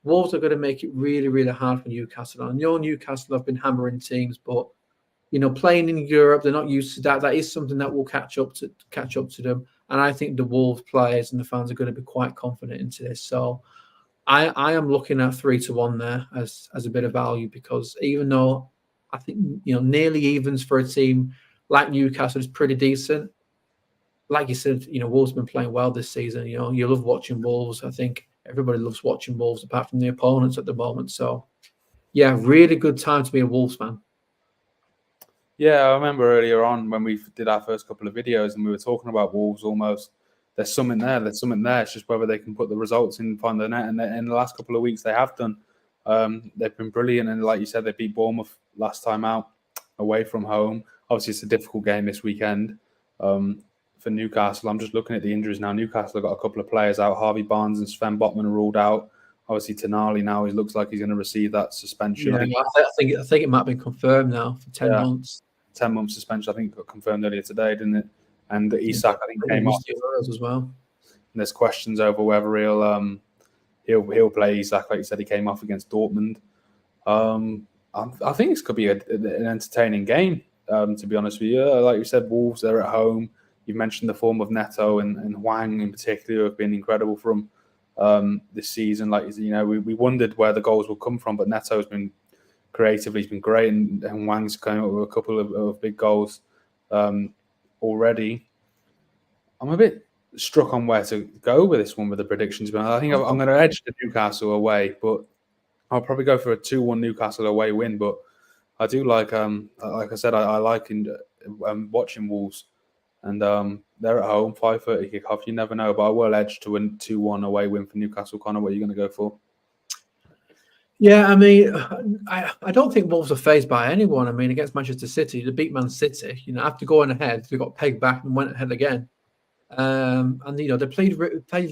Wolves are going to make it really, really hard for Newcastle. I know Newcastle have been hammering teams, but playing in Europe, they're not used to that. That is something that will catch up to them. And I think the Wolves players and the fans are going to be quite confident into this. So I am looking at 3-1 there as a bit of value because even though I think nearly evens for a team like Newcastle is pretty decent. Like you said, Wolves have been playing well this season. You love watching Wolves. I think everybody loves watching Wolves apart from the opponents at the moment. So yeah, really good time to be a Wolves fan. Yeah, I remember earlier on when we did our first couple of videos and we were talking about Wolves almost. There's something there. It's just whether they can put the results in front of the net. And in the last couple of weeks, they have done. They've been brilliant. And like you said, they beat Bournemouth last time out away from home. Obviously, it's a difficult game this weekend for Newcastle. I'm just looking at the injuries now. Newcastle have got a couple of players out. Harvey Barnes and Sven Botman are ruled out. Obviously, Tonali now, he looks like he's going to receive that suspension. Yeah, I think it might be confirmed now for 10 months. 10-month suspension, I think, got confirmed earlier today, didn't it? And Isak, I think, came off as well. And there's questions over whether he'll play Isak. Like you said, he came off against Dortmund. I think this could be an entertaining game. To be honest with you, like you said, Wolves, they're at home. You've mentioned the form of Neto and Hwang in particular have been incredible from this season. Like we wondered where the goals will come from, but Neto's been creatively, he's been great, and Hwang's coming up with a couple of big goals already. I'm a bit struck on where to go with this one with the predictions, but I think I'm going to edge the Newcastle away, but I'll probably go for a 2-1 Newcastle away win. But I do like I said, I like watching Wolves, and they're at home, 5:30 kickoff. You never know, but I will edge to a 2-1 away win for Newcastle. Connor, what are you going to go for? Yeah, I mean, I don't think Wolves are phased by anyone. I mean, against Manchester City, they beat Man City. After going ahead, they got pegged back and went ahead again. And they played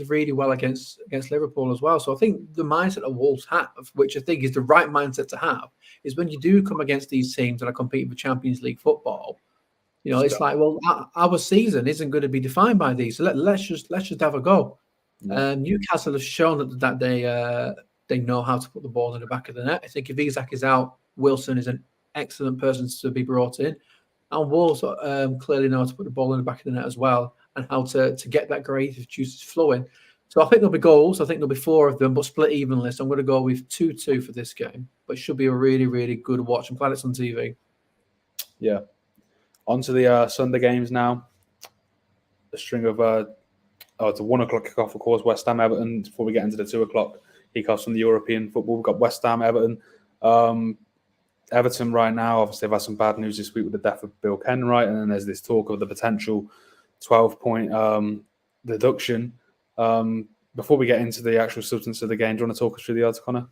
really well against Liverpool as well. So I think the mindset that Wolves have, which I think is the right mindset to have, is when you do come against these teams that are competing for Champions League football. It's like, well, our season isn't going to be defined by these. So let's just have a go. Yeah. Newcastle have shown that they know how to put the ball in the back of the net. I think if Isak is out, Wilson is an excellent person to be brought in. And Wolves clearly know how to put the ball in the back of the net as well and how to get that creative juices flowing. So I think there'll be goals. I think there'll be 4 of them, but split evenly. So I'm going to go with 2-2 for this game. But it should be a really, really good watch. I'm glad it's on TV. Yeah. On to the Sunday games now. A string of it's a 1 o'clock kickoff, of course, West Ham, Everton. Before we get into the 2 o'clock kickoffs from the European football, we've got West Ham, Everton. Everton right now, obviously, they've had some bad news this week with the death of Bill Kenwright, and then there's this talk of the potential 12-point deduction. Before we get into the actual substance of the game, do you want to talk us through the odds, Connor?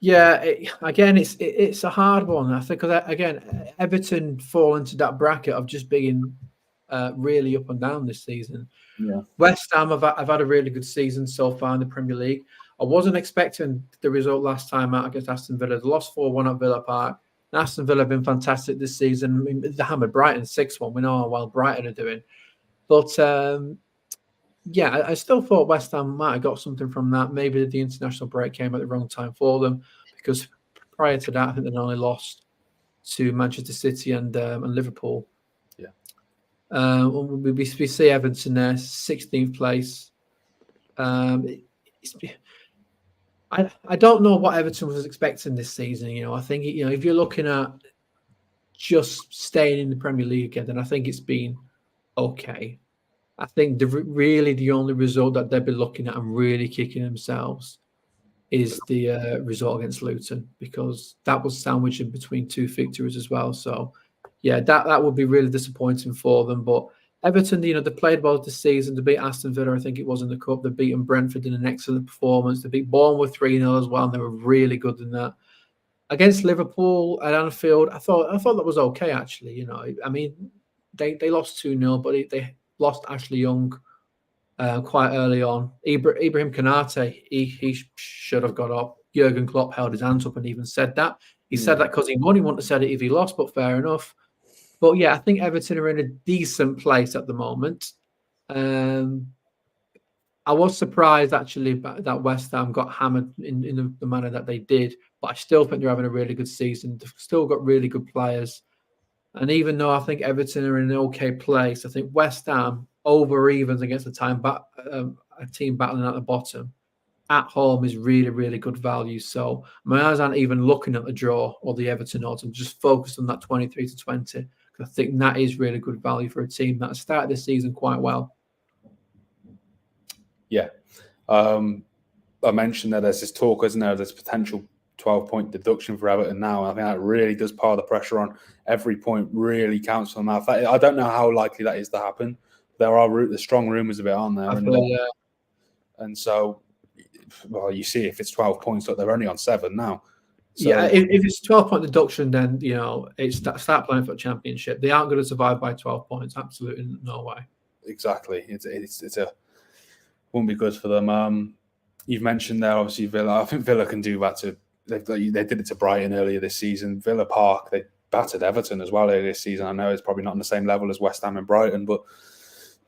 Yeah, it's a hard one. I think because again, Everton fall into that bracket of just being really up and down this season. Yeah, West Ham have had a really good season so far in the Premier League. I wasn't expecting the result last time out against Aston Villa. They lost 4-1 at Villa Park. And Aston Villa have been fantastic this season. I mean, they hammered Brighton 6-1. We know how well Brighton are doing. But yeah, I still thought West Ham might have got something from that. Maybe the international break came at the wrong time for them because prior to that, I think they'd only lost to Manchester City and Liverpool. Yeah. We see Everton there, 16th place. I don't know what Everton was expecting this season. I think if you're looking at just staying in the Premier League again, then I think it's been okay. I think the only result that they'll be looking at and really kicking themselves is the result against Luton, because that was sandwiched in between 2 victories as well. So, yeah, that would be really disappointing for them. But Everton, they played well this season. They beat Aston Villa, I think it was, in the Cup. They beat Brentford in an excellent performance. They beat Bournemouth 3-0 as well, and they were really good in that. Against Liverpool at Anfield, I thought that was okay, actually. I mean, they lost 2-0, but they lost Ashley Young quite early on. Ibrahim Konate, he should have got up. Jurgen Klopp held his hands up and even said that. He said that because he won. He wouldn't have said it if he lost, but fair enough. But yeah, I think Everton are in a decent place at the moment. I was surprised, actually, that West Ham got hammered in the manner that they did, but I still think they're having a really good season. They've still got really good players. And even though I think Everton are in an okay place, I think West Ham over evens against a team battling at the bottom at home is really, really good value. So my eyes aren't even looking at the draw or the Everton odds. I'm just focused on that 23-20, because I think that is really good value for a team that has started this season quite well. Yeah. I mentioned that there's this talk, isn't there? There's potential 12-point deduction for Everton now. I think that really does pile the pressure on. Every point really counts on that. I don't know how likely that is to happen. There are the strong rumours of it, aren't there? And so, well, you see, if it's 12 points, look, they're only on 7 now. So, yeah, if it's 12-point deduction, then it's start playing for a championship. They aren't going to survive by 12 points. Absolutely no way. Exactly. Won't be good for them. You've mentioned there, obviously, Villa. I think Villa can do that to. They did it to Brighton earlier this season. Villa Park, they battered Everton as well earlier this season. I know it's probably not on the same level as West Ham and Brighton, but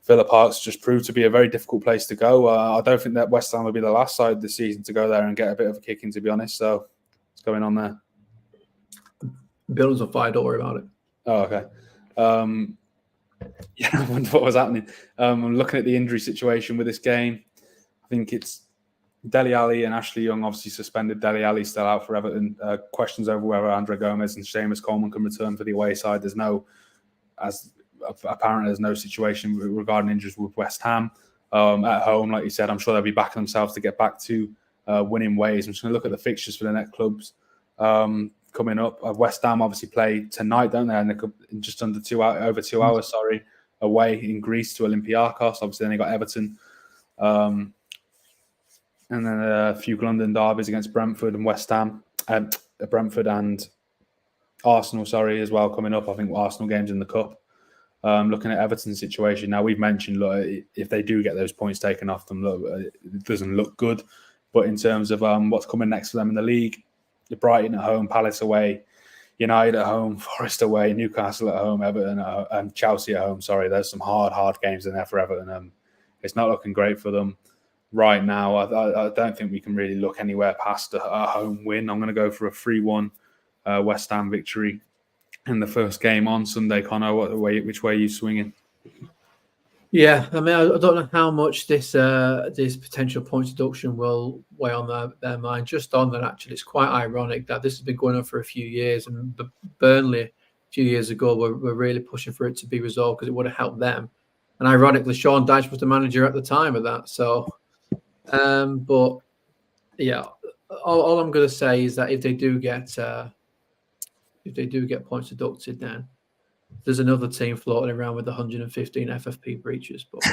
Villa Park's just proved to be a very difficult place to go. I don't think that West Ham will be the last side this season to go there and get a bit of a kicking, to be honest. So, what's going on there? Building's on fire. Don't worry about it. Oh, okay. Yeah, I wonder what was happening. I'm looking at the injury situation with this game. I think it's Dele Alli and Ashley Young obviously suspended. Dele Alli still out for Everton. Questions over whether Andre Gomez and Seamus Coleman can return for the away side. Apparently there's no situation regarding injuries with West Ham. At home, like you said, I'm sure they'll be backing themselves to get back to winning ways. I'm just going to look at the fixtures for the next clubs coming up. West Ham obviously play tonight, don't they? And in just under 2 hours, over 2 hours, away in Greece to Olympiacos. Obviously, then they got Everton. And then a few London derbies against Brentford and West Ham. Brentford and Arsenal, as well, coming up. I think Arsenal games in the Cup. Looking at Everton's situation now, we've mentioned, look, if they do get those points taken off them, look, it doesn't look good. But in terms of what's coming next for them in the league, the Brighton at home, Palace away, United at home, Forest away, Newcastle at home, Everton and Chelsea at home. There's some hard games in there for Everton. It's not looking great for them right now. I don't think we can really look anywhere past a home win. I'm going to go for a 3-1 West Ham victory in the first game on Sunday. Connor, which way are you swinging? Yeah, I mean, I don't know how much this potential point deduction will weigh on their mind. Just on that, actually, it's quite ironic that this has been going on for a few years, and Burnley a few years ago were really pushing for it to be resolved because it would have helped them. And ironically, Sean Dyche was the manager at the time of that. So, but yeah, all I'm going to say is that if they do get points deducted, then there's another team floating around with 115 FFP breaches. But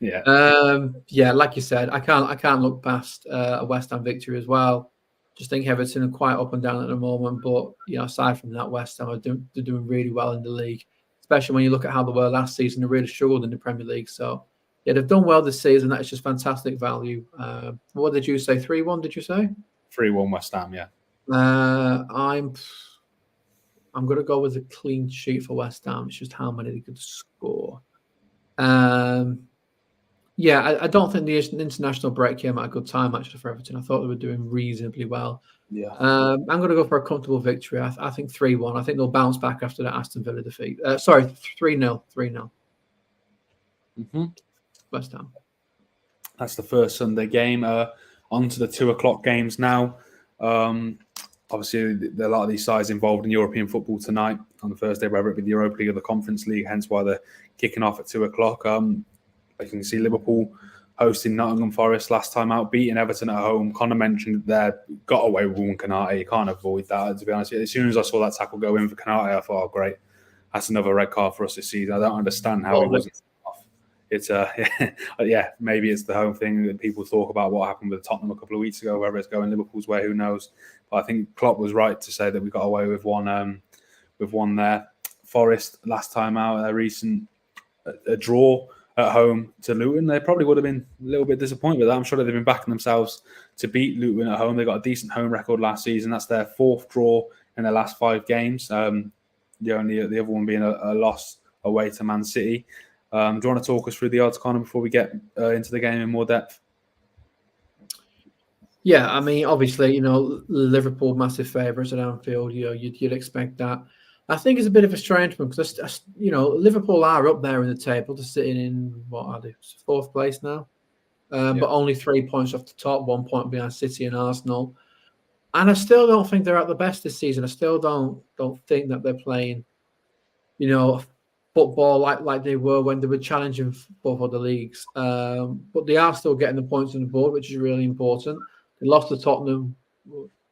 yeah, like you said, I can't look past a West Ham victory as well. Just think Everton are quite up and down at the moment, but aside from that, West Ham they're doing really well in the league, especially when you look at how they were last season. They really struggled in the Premier League, so yeah, they've done well this season. That's just fantastic value. What did you say? 3-1? Did you say 3-1 West Ham? Yeah. I'm going to go with a clean sheet for West Ham. It's just how many they could score. Yeah, I don't think the international break came at a good time actually for Everton. I thought they were doing reasonably well. Yeah. I'm going to go for a comfortable victory. I think 3-1. I think they'll bounce back after that Aston Villa defeat. Sorry, 3-0. 3-0. Mm-hmm. West Ham. That's the first Sunday game. On to the 2:00 games now. Obviously, there are a lot of these sides involved in European football tonight on the Thursday, whether it be the Europa League or the Conference League, hence why they're kicking off at 2:00. You can see Liverpool hosting Nottm Forest last time out, beating Everton at home. Connor mentioned they got away with one Konate. You can't avoid that, to be honest. As soon as I saw that tackle go in for Konate, I thought, oh, great. That's another red card for us this season. I don't understand how he wasn't off. It's yeah, maybe it's the home thing that people talk about what happened with Tottenham a couple of weeks ago, whether it's going Liverpool's way, who knows. But I think Klopp was right to say that we got away with one there. Forest last time out, a draw at home to Luton. They probably would have been a little bit disappointed with that. I'm sure they've been backing themselves to beat Luton at home. They got a decent home record last season. That's their 4th draw in their last 5 games. The other one being a loss away to Man City. Do you want to talk us through the odds, Connor, before we get into the game in more depth? Yeah, I mean, obviously, Liverpool massive favourites at Anfield. You'd expect that. I think it's a bit of a strange one because Liverpool are up there in the table. They're sitting in what are they, 4th place now, but only 3 points off the top, 1 point behind City and Arsenal. And I still don't think they're at the best this season. I still don't think that they're playing, football like they were when they were challenging both other leagues. But they are still getting the points on the board, which is really important. They lost to Tottenham.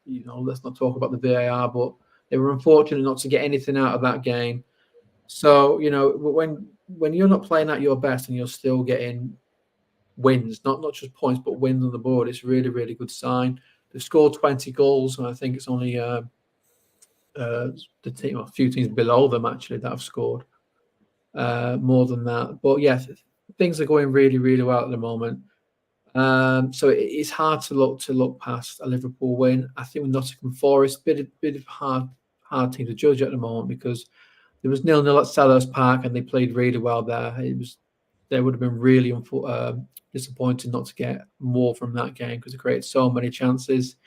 Let's not talk about the VAR, but they were unfortunate not to get anything out of that game. So, when you're not playing at your best and you're still getting wins, not just points, but wins on the board, it's a really, really good sign. They've scored 20 goals, and I think it's only the team, a few teams below them actually that have scored more than that. But yeah, things are going really, really well at the moment. So it's hard to look past a Liverpool win. I think with Nottingham Forest, bit of hard team to judge at the moment because there was 0-0 at Selhurst Park and they played really well there. They would have been really disappointed not to get more from that game because they created so many chances.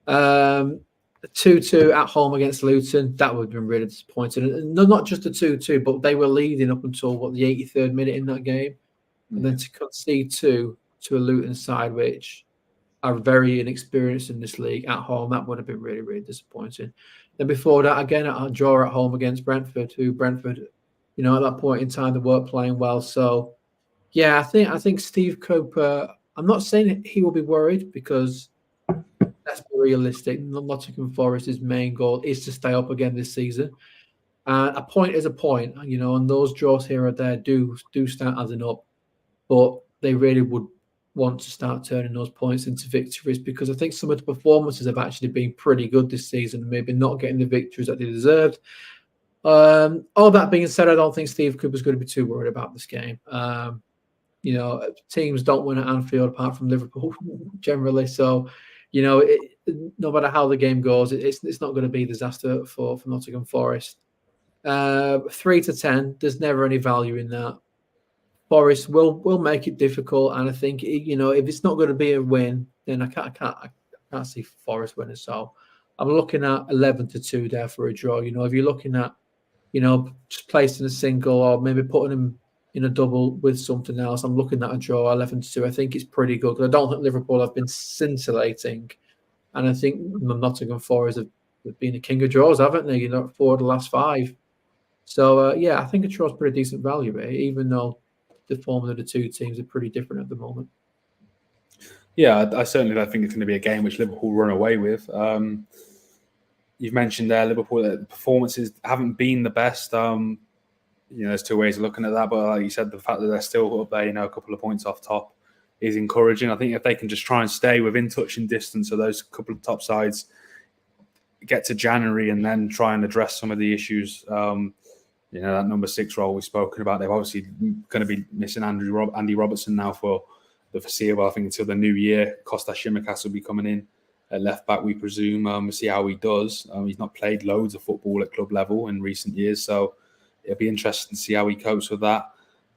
2-2 at home against Luton, that would have been really disappointing. And not just the 2-2, but they were leading up until the 83rd minute in that game, and then to concede 2 to a Luton side which are very inexperienced in this league at home, that would have been really, really disappointing. Then before that, again, a draw at home against Brentford, at that point in time, they weren't playing well. So, yeah, I think Steve Cooper, I'm not saying he will be worried because let's be realistic. Nottingham Forest's main goal is to stay up again this season. A point is a point, and those draws here or there do start adding up. But they really would want to start turning those points into victories because I think some of the performances have actually been pretty good this season, maybe not getting the victories that they deserved. All that being said, I don't think Steve Cooper's going to be too worried about this game. Teams don't win at Anfield apart from Liverpool generally. So, no matter how the game goes, it's not going to be a disaster for Nottingham Forest. 3-10, there's never any value in that. Forest will make it difficult, and I think if it's not going to be a win, then I can't see Forest winning. So I'm looking at 11-2 there for a draw. If you're looking at just placing a single or maybe putting them in a double with something else, I'm looking at a draw 11-2. I think it's pretty good because I don't think Liverpool have been scintillating, and I think Nottingham Forest have been the king of draws, haven't they? 4 of the last 5. So I think a draw is pretty decent value, even though the form of the two teams are pretty different at the moment. Yeah, I certainly don't think it's going to be a game which Liverpool run away with. You've mentioned there Liverpool, the performances haven't been the best. There's 2 ways of looking at that, but like you said, the fact that they're still up there, a couple of points off top is encouraging. I think if they can just try and stay within touching distance of those couple of top sides, get to January and then try and address some of the issues. That number 6 role we've spoken about, they're obviously going to be missing Andy Robertson now for the foreseeable. I think until the new year, Kostas Tsimikas will be coming in at left back, we presume. We'll see how he does. He's not played loads of football at club level in recent years, so it'll be interesting to see how he copes with that.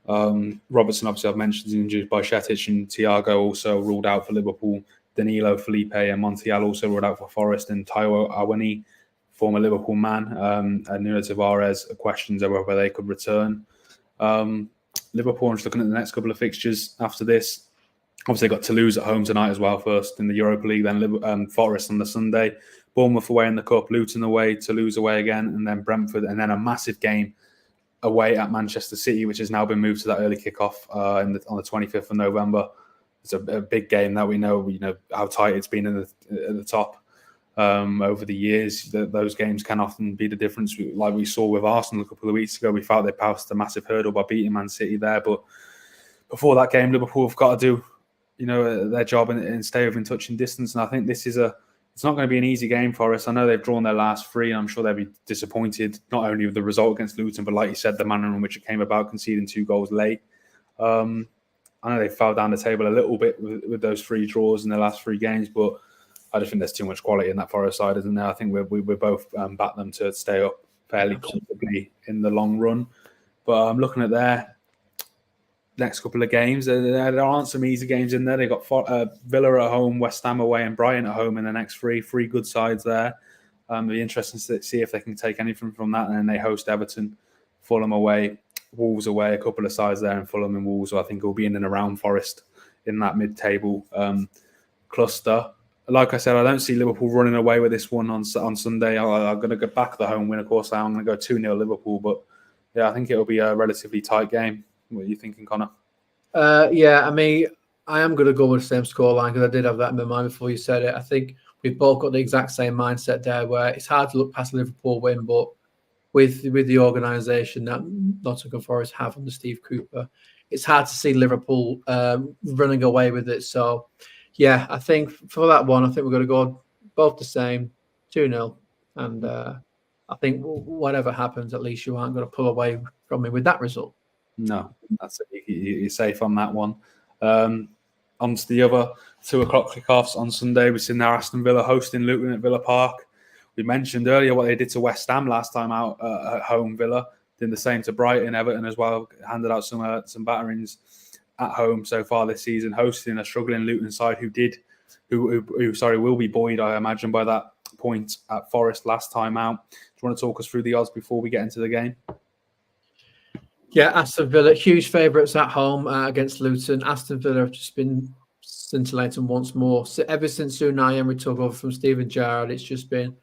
Robertson, obviously, I've mentioned, is injured by Shetic, and Thiago also ruled out for Liverpool. Danilo, Felipe, and Montiel also ruled out for Forest, and Taiwo Awoniyi, former Liverpool man, and Nuno Tavares, questions over whether they could return. Liverpool, I'm just looking at the next couple of fixtures after this. Obviously, got Toulouse at home tonight as well, first in the Europa League, then Forest on the Sunday, Bournemouth away in the Cup, Luton away, Toulouse away again, and then Brentford, and then a massive game away at Manchester City, which has now been moved to that early kickoff on the 25th of November. It's a big game that we know how tight it's been at the top over the years. Those games can often be the difference. Like we saw with Arsenal a couple of weeks ago, we felt they passed a massive hurdle by beating Man City there. But before that game, Liverpool have got to do their job and stay within touching distance. And I think it's not going to be an easy game for us. I know they've drawn their last three, and I'm sure they'll be disappointed, not only with the result against Luton, but like you said, the manner in which it came about, conceding 2 goals late. I know they fell down the table a little bit with those 3 draws in the last 3 games, but I just think there's too much quality in that Forest side, isn't there? I think we're both back them to stay up fairly comfortably in the long run. But I'm looking at their next couple of games. There aren't some easy games in there. They've got Villa at home, West Ham away, and Brighton at home in the next 3 good sides there. It'll be interesting to see if they can take anything from that. And then they host Everton, Fulham away, Wolves away, a couple of sides there, and Fulham and Wolves. So I think it'll be in and around Forest in that mid-table cluster. Like I said, I don't see Liverpool running away with this one on Sunday. I'm going to go back the home win. Of course, I'm going to go 2-0 Liverpool. But yeah, I think it'll be a relatively tight game. What are you thinking, Connor? Yeah, I mean, I am going to go with the same scoreline because I did have that in my mind before you said it. I think we've both got the exact same mindset there, where it's hard to look past Liverpool win, but with the organisation that Nottingham Forest have under Steve Cooper, it's hard to see Liverpool running away with it. So, yeah, I think for that one, I think we're going to go both the same, 2-0. And I think whatever happens, at least you aren't going to pull away from me with that result. No, that's it. You're safe on that one. On to the other 2 o'clock kickoffs on Sunday. We've seen now Aston Villa hosting Luton at Villa Park. We mentioned earlier what they did to West Ham last time out at home. Villa did the same to Brighton, Everton as well. Handed out some batterings at home so far this season, hosting a struggling Luton side who will be buoyed, I imagine, by that point at Forest last time out. Do you want to talk us through the odds before we get into the game? Yeah, Aston Villa, huge favourites at home against Luton. Aston Villa have just been scintillating once more. So ever since Unai Emery took over from Steven Gerrard, it's just been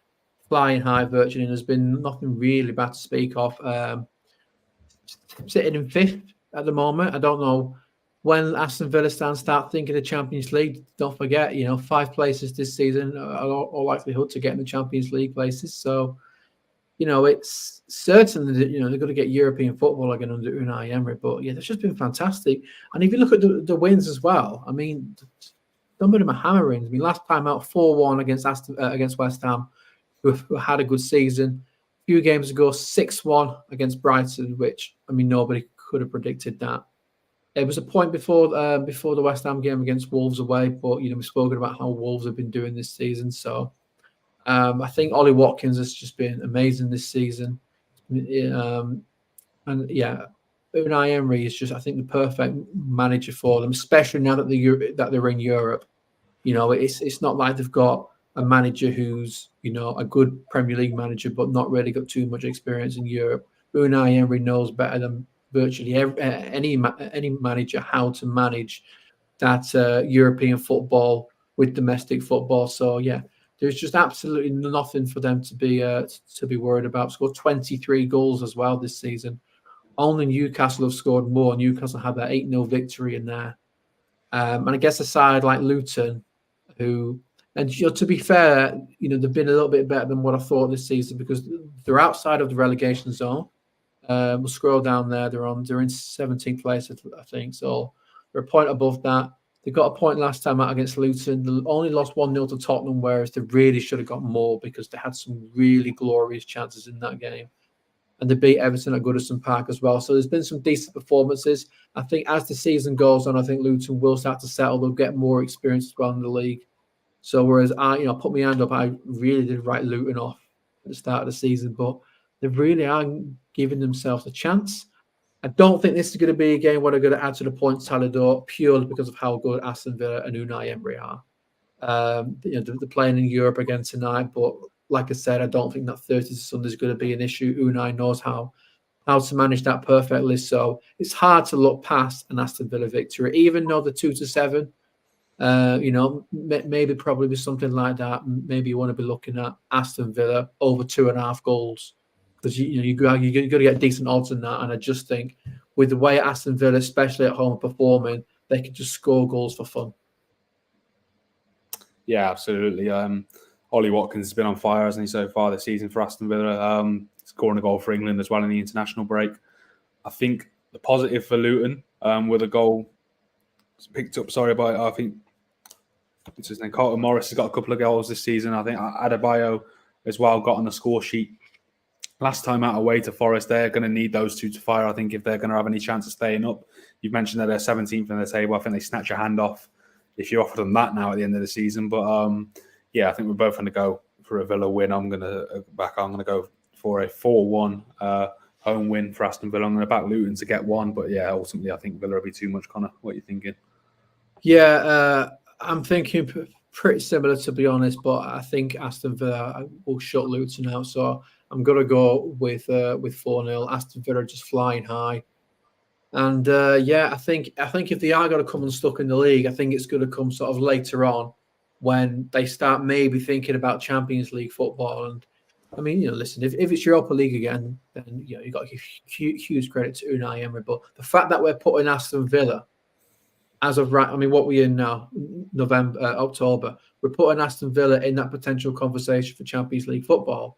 flying high virtually, and there's been nothing really bad to speak of. Sitting in 5th at the moment. I don't know when Aston Villa start thinking of Champions League. Don't forget, 5 places this season are all likelihood to get in the Champions League places. So, it's certain that, they're going to get European football again under Unai Emery. But, yeah, it's just been fantastic. And if you look at the wins as well, I mean, some of them are hammerings. I mean, last time out, 4-1 against West Ham, who had a good season. A few games ago, 6-1 against Brighton, which, I mean, nobody could have predicted that. It was a point before the West Ham game against Wolves away, but, we've spoken about how Wolves have been doing this season. So, I think Ollie Watkins has just been amazing this season. And yeah, Unai Emery is just, I think, the perfect manager for them, especially now that they're in Europe. It's not like they've got a manager who's, a good Premier League manager, but not really got too much experience in Europe. Unai Emery knows better than virtually any manager how to manage that European football with domestic football. So yeah, there's just absolutely nothing for them to be worried about. Scored 23 goals as well this season. Only Newcastle have scored more. Newcastle had that 8-0 victory in there. And I guess a side like Luton, who, and to be fair, they've been a little bit better than what I thought this season because they're outside of the relegation zone. We'll scroll down there. They're in 17th place, I think. So they're a point above that. They got a point last time out against Luton. They only lost 1-0 to Tottenham, whereas they really should have got more because they had some really glorious chances in that game. And they beat Everton at Goodison Park as well. So there's been some decent performances. I think as the season goes on, I think Luton will start to settle. They'll get more experience as well in the league. So whereas I put my hand up, I really did write Luton off at the start of the season, but they really are giving themselves a chance. I don't think this is going to be a game where they're going to add to the points tally though, purely because of how good Aston Villa and Unai Emery are. They're playing in Europe again tonight, but like I said, I don't think that Thursday to Sunday is going to be an issue. Unai knows how to manage that perfectly, so it's hard to look past an Aston Villa victory, even though the 2-7. Maybe probably be something like that. Maybe you want to be looking at Aston Villa over 2.5 goals because you got to get decent odds in that. And I just think with the way Aston Villa, especially at home, are performing, they can just score goals for fun. Yeah, absolutely. Ollie Watkins has been on fire, hasn't he, so far this season for Aston Villa, scoring a goal for England as well in the international break. I think the positive for Luton with a goal picked up, by, I think, what's his name? Nottm Forest has got a couple of goals this season. I think Adebayo as well got on the score sheet last time out away to Forest. They're going to need those two to fire, I think, if they're going to have any chance of staying up. You've mentioned that they're 17th in the table. I think they snatch your hand off if you offer them that now at the end of the season. But I think we're both going to go for a Villa win. I'm going to go for a 4-1 home win for Aston Villa. I'm going to back Luton to get one. But yeah, ultimately, I think Villa will be too much. Connor, what are you thinking? Yeah, I'm thinking pretty similar, to be honest. But I think Aston Villa will shut Luton out. So I'm going to go with 4-0. Aston Villa just flying high. And I think if they are going to come unstuck in the league, I think it's going to come sort of later on when they start maybe thinking about Champions League football. And I mean, listen, if it's Europa League again, then you've got to give huge credit to Unai Emery. But the fact that we're putting Aston Villa as of right, I mean, what we're in now, October, we're putting Aston Villa in that potential conversation for Champions League football.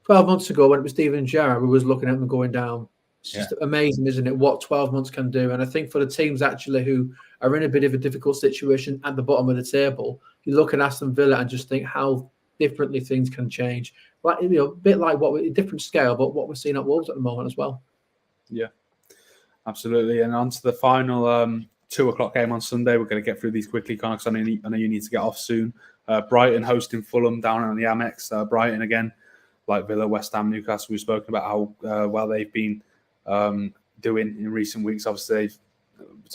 12 months ago, when it was Steven Gerrard, we was looking at them going down. It's just amazing, isn't it, what 12 months can do? And I think for the teams actually who are in a bit of a difficult situation at the bottom of the table, you look at Aston Villa and just think how differently things can change. Like, a bit like different scale, but what we're seeing at Wolves at the moment as well. Yeah, absolutely. And on to the final 2:00 game on Sunday. We're going to get through these quickly, Connor, because I know you need to get off soon. Brighton hosting Fulham down on the Amex. Brighton again, like Villa, West Ham, Newcastle. We've spoken about how well they've been doing in recent weeks. Obviously,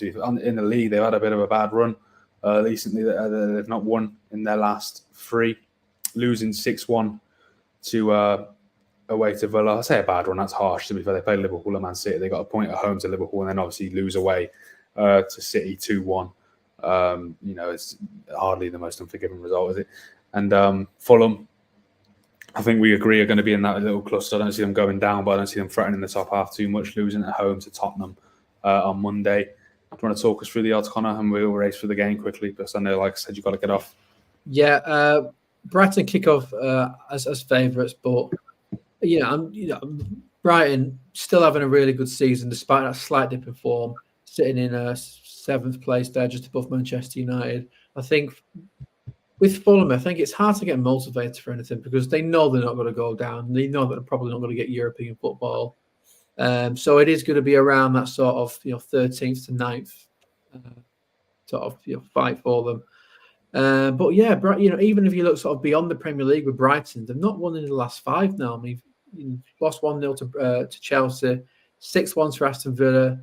in the league, they've had a bit of a bad run recently. They've not won in their last 3, losing 6-1 to away to Villa. I say a bad run, that's harsh. To be fair, they played Liverpool and Man City. They got a point at home to Liverpool and then obviously lose away to City 2-1. It's hardly the most unforgiving result, is it? And Fulham, I think we agree, are going to be in that little cluster. I don't see them going down, but I don't see them threatening the top half too much, losing at home to Tottenham on Monday. Do you want to talk us through the odds, Connor, and we'll race through the game quickly? Because I know, like I said, you've got to get off. Yeah, Brighton kick off as favourites, but Brighton still having a really good season despite that slight dip in form, sitting in 7th place there, just above Manchester United. I think with Fulham, I think it's hard to get motivated for anything because they know they're not going to go down. They know that they're probably not going to get European football. So it is going to be around that sort of 13th to 9th sort of fight for them. But yeah, even if you look sort of beyond the Premier League with Brighton, they've not won in the last 5 now. I mean, lost 1-0 to Chelsea, 6-1 to Aston Villa,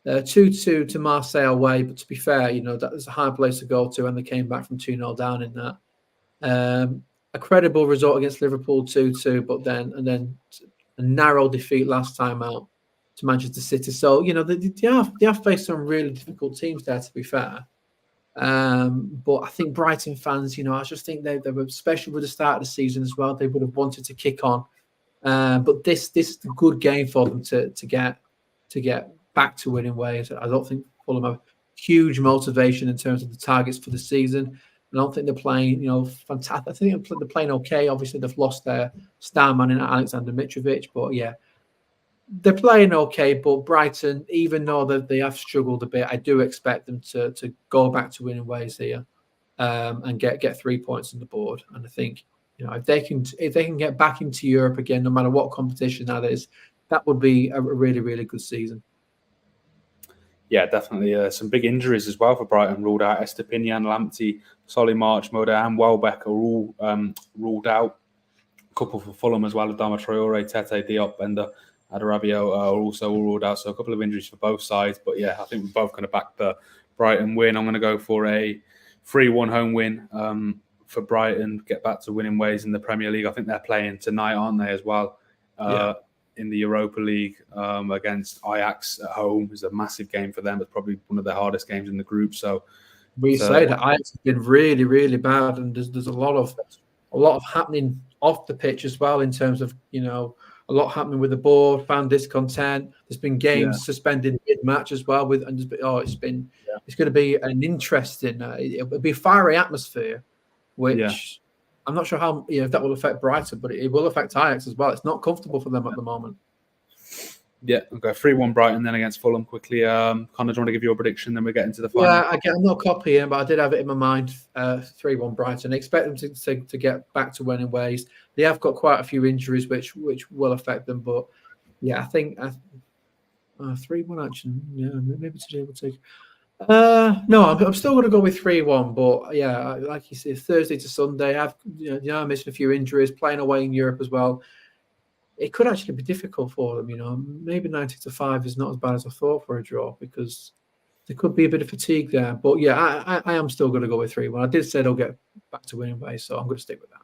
2-2 to Marseille away. But to be fair, that's a hard place to go to, and they came back from 2-0 down in that. A credible result against Liverpool 2-2, but then a narrow defeat last time out to Manchester City. So they have faced some really difficult teams there, to be fair. But I think Brighton fans, I just think they were, especially with the start of the season as well, they would have wanted to kick on. But this is a good game for them to get back to winning ways. I don't think Fulham have huge motivation in terms of the targets for the season. I don't think they're playing, fantastic. I think they're playing okay. Obviously, they've lost their star man in Alexander Mitrovic, but yeah, they're playing okay. But Brighton, even though they have struggled a bit, I do expect them to go back to winning ways here and get 3 points on the board. And I think if they can get back into Europe again, no matter what competition that is, that would be a really, really good season. Yeah, definitely. Some big injuries as well for Brighton ruled out. Estepinian, Lamptey, Solly March, Moda and Welbeck are all ruled out. A couple for Fulham as well, Adama Traore, Tete Diop, Bender Adarabio are also all ruled out. So a couple of injuries for both sides. But yeah, I think we're both going to back the Brighton win. I'm going to go for a 3-1 home win for Brighton, get back to winning ways in the Premier League. I think they're playing tonight, aren't they, as well? In the Europa League against Ajax at home. Is a massive game for them. It's probably one of the hardest games in the group. So we say that Ajax has been really, really bad, and there's a lot of happening off the pitch as well in terms of a lot happening with the board, fan discontent. There's been games suspended mid-match as well. It's going to be an interesting. It'll be a fiery atmosphere, which I'm not sure how if that will affect Brighton, but it will affect Ajax as well. It's not comfortable for them at the moment. Yeah, we'll go 3-1 Brighton then against Fulham quickly. Connor, do you want to give your prediction? Then we get into the final. Yeah, I'm not copying, but I did have it in my mind. 3-1 Brighton. I expect them to get back to winning ways. They have got quite a few injuries, which will affect them. But yeah, I think 3-1 action. Yeah, maybe today we'll take. No, I'm still going to go with 3-1. But yeah, like you said, Thursday to Sunday. I'm missing a few injuries, playing away in Europe as well. It could actually be difficult for them, maybe 90-5 is not as bad as I thought for a draw because there could be a bit of fatigue there. But yeah, I am still going to go with 3-1. I did say they'll get back to winning ways, so I'm going to stick with that.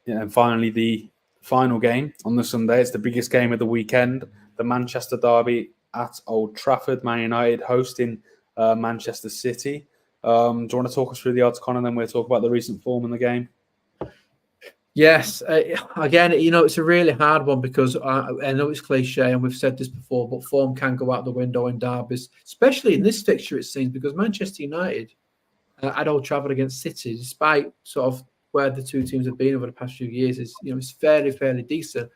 Yeah, and finally, the final game on the Sunday. It's the biggest game of the weekend, the Manchester derby at Old Trafford. Man United hosting Manchester City. Do you want to talk us through the odds, Connor, and then we'll talk about the recent form in the game? Yes, again, it's a really hard one because I know it's cliche and we've said this before, but form can go out the window in derbies, especially in this fixture, it seems, because Manchester United at Old Trafford against City, despite sort of where the two teams have been over the past few years, it's fairly decent.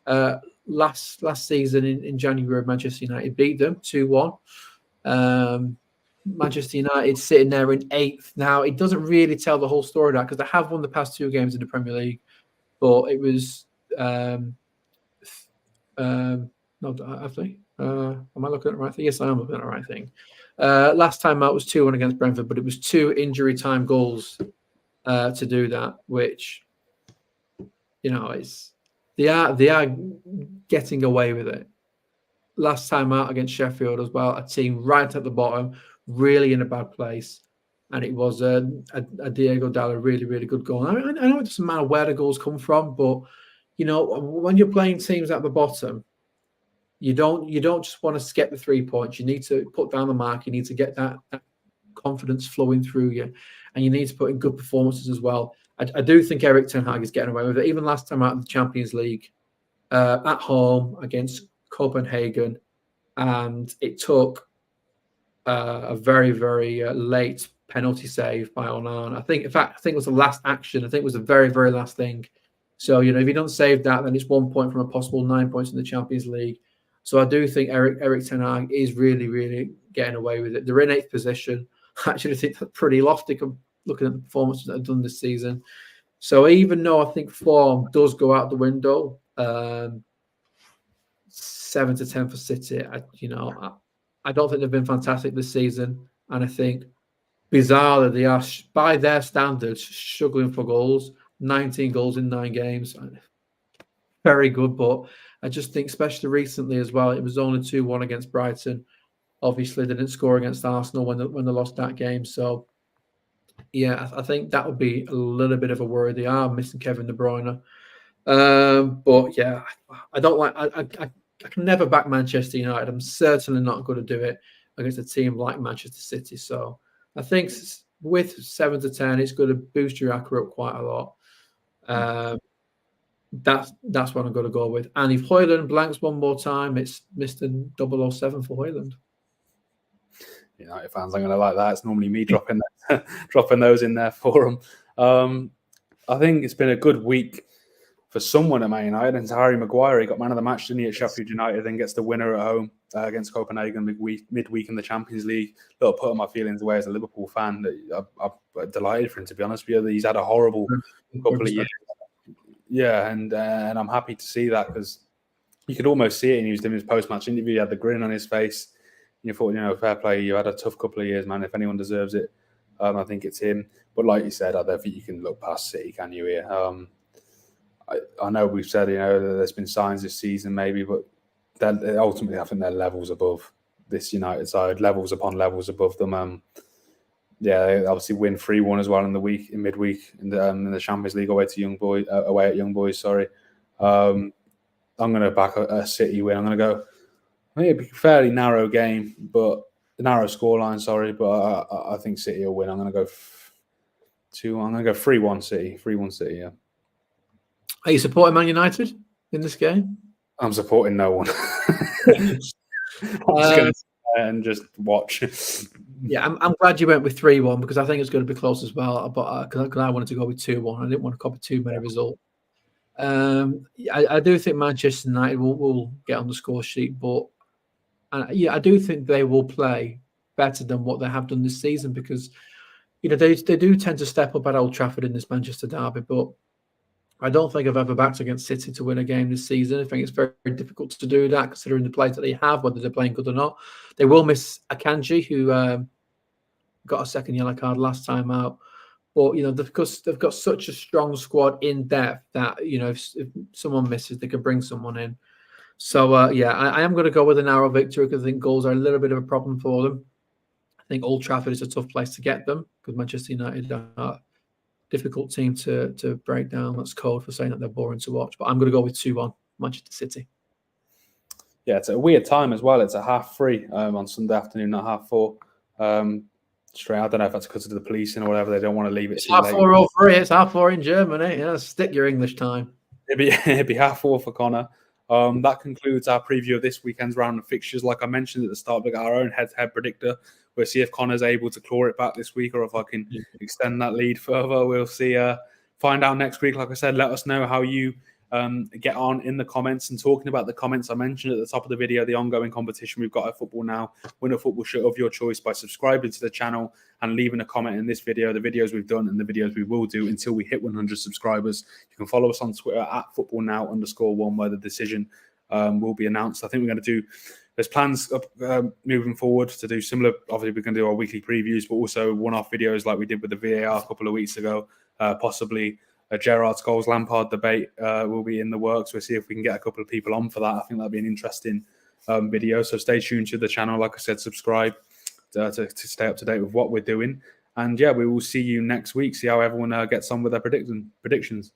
Last season in January, Manchester United beat them 2-1. Manchester United sitting there in 8th. Now, it doesn't really tell the whole story now because they have won the past 2 games in the Premier League, but it was no, have they? Am I looking at the right thing? Yes, I am looking at the right thing. Last time out was 2-1 against Brentford, but it was 2 injury time goals to do that, which they are getting away with it. Last time out against Sheffield as well, a team right at the bottom, really in a bad place, and it was a Diego Dallo really, really good goal. I know it doesn't matter where the goals come from, but when you're playing teams at the bottom, you don't just want to get the 3 points. You need to put down the mark. You need to get that confidence flowing through you, and you need to put in good performances as well. I do think Erik ten Hag is getting away with it. Even last time out in the Champions League, at home against Copenhagen, and it took a very, very late penalty save by Onana. I think it was the last action. I think it was the very, very last thing. So, if you don't save that, then it's 1 point from a possible 9 points in the Champions League. So I do think Erik ten Hag is really, really getting away with it. They're in 8th position. I actually think that's pretty lofty looking at the performances that they've done this season. So even though I think form does go out the window, 7-10 for City, I don't think they've been fantastic this season. And I think, bizarrely, they are, by their standards, struggling for goals. 19 goals in 9 games. Very good, but I just think, especially recently as well, it was only 2-1 against Brighton. Obviously, they didn't score against Arsenal when they lost that game. So, yeah, I think that would be a little bit of a worry. They are missing Kevin De Bruyne. But, yeah, I don't like... I can never back Manchester United. I'm certainly not going to do it against a team like Manchester City. So I think with 7-10, it's going to boost your accuracy up quite a lot. That's what I'm going to go with. And if Højlund blanks one more time, it's Mr. 007 for Højlund. United fans aren't going to like that. It's normally me dropping those in there for them. I think it's been a good week for someone at Man United, and Harry Maguire. He got man of the match, didn't he, at Sheff United, then gets the winner at home against Copenhagen midweek in the Champions League. A little put my feelings away as a Liverpool fan. I'm delighted for him, to be honest with you. He's had a horrible couple of years. Yeah, and I'm happy to see that because you could almost see it, and he was doing his post-match interview. He had the grin on his face. And you thought, fair play. You had a tough couple of years, man. If anyone deserves it, I think it's him. But like you said, I don't think you can look past City, can you? Here, I know we've said, you know, that there's been signs this season maybe, but ultimately I think they're levels above this United side, levels upon levels above them. Yeah, they obviously win 3-1 as well in midweek in the Champions League away at Young Boys. Sorry, I'm going to back a City win. I'm going to go. I think it'd be a fairly narrow game, but narrow scoreline. Sorry, but I think City will win. I'm going to go 2-1. I'm going to go 3-1 City. 3-1 City. Yeah. Are you supporting Man United in this game? I'm supporting no one. I'm just going to and just watch. Yeah, I'm glad you went with 3-1 because I think it's going to be close as well. But because I wanted to go with 2-1, I didn't want to copy too many results. I do think Manchester United will get on the score sheet, but I do think they will play better than what they have done this season because they do tend to step up at Old Trafford in this Manchester derby, but I don't think I've ever backed against City to win a game this season. I think it's very, very difficult to do that considering the players that they have, whether they're playing good or not. They will miss Akanji, who got a second yellow card last time out. But, because they've got such a strong squad in depth that, if someone misses, they can bring someone in. So, I am going to go with a narrow victory because I think goals are a little bit of a problem for them. I think Old Trafford is a tough place to get them because Manchester United are difficult team to break down. That's code for saying that they're boring to watch. But I'm going to go with 2-1 Manchester City. Yeah, it's a weird time as well. It's a 3:30 on Sunday afternoon, not 4:30. Straight. I don't know if that's because of the policing or whatever. They don't want to leave it it's too late. 4:03. It's 4:30 in Germany. Yeah, stick your English time. It'd be 4:30 for Connor. That concludes our preview of this weekend's round of fixtures. Like I mentioned at the start, we got our own head-to-head predictor. We'll see if Connor's able to claw it back this week or if I can extend that lead further. We'll see. Find out next week. Like I said, let us know how you get on in the comments. And talking about the comments I mentioned at the top of the video, the ongoing competition we've got at Football Now. Win a football shirt of your choice by subscribing to the channel and leaving a comment in this video, the videos we've done and the videos we will do until we hit 100 subscribers. You can follow us on Twitter at footballnow_1 where the decision will be announced. I think we're going to do, there's plans moving forward to do similar. Obviously, we're going to do our weekly previews, but also one-off videos like we did with the VAR a couple of weeks ago. Possibly a Gerrard Scholes Lampard debate will be in the works. We'll see if we can get a couple of people on for that. I think that'd be an interesting video. So stay tuned to the channel. Like I said, subscribe to stay up to date with what we're doing. And yeah, we will see you next week. See how everyone gets on with their predictions.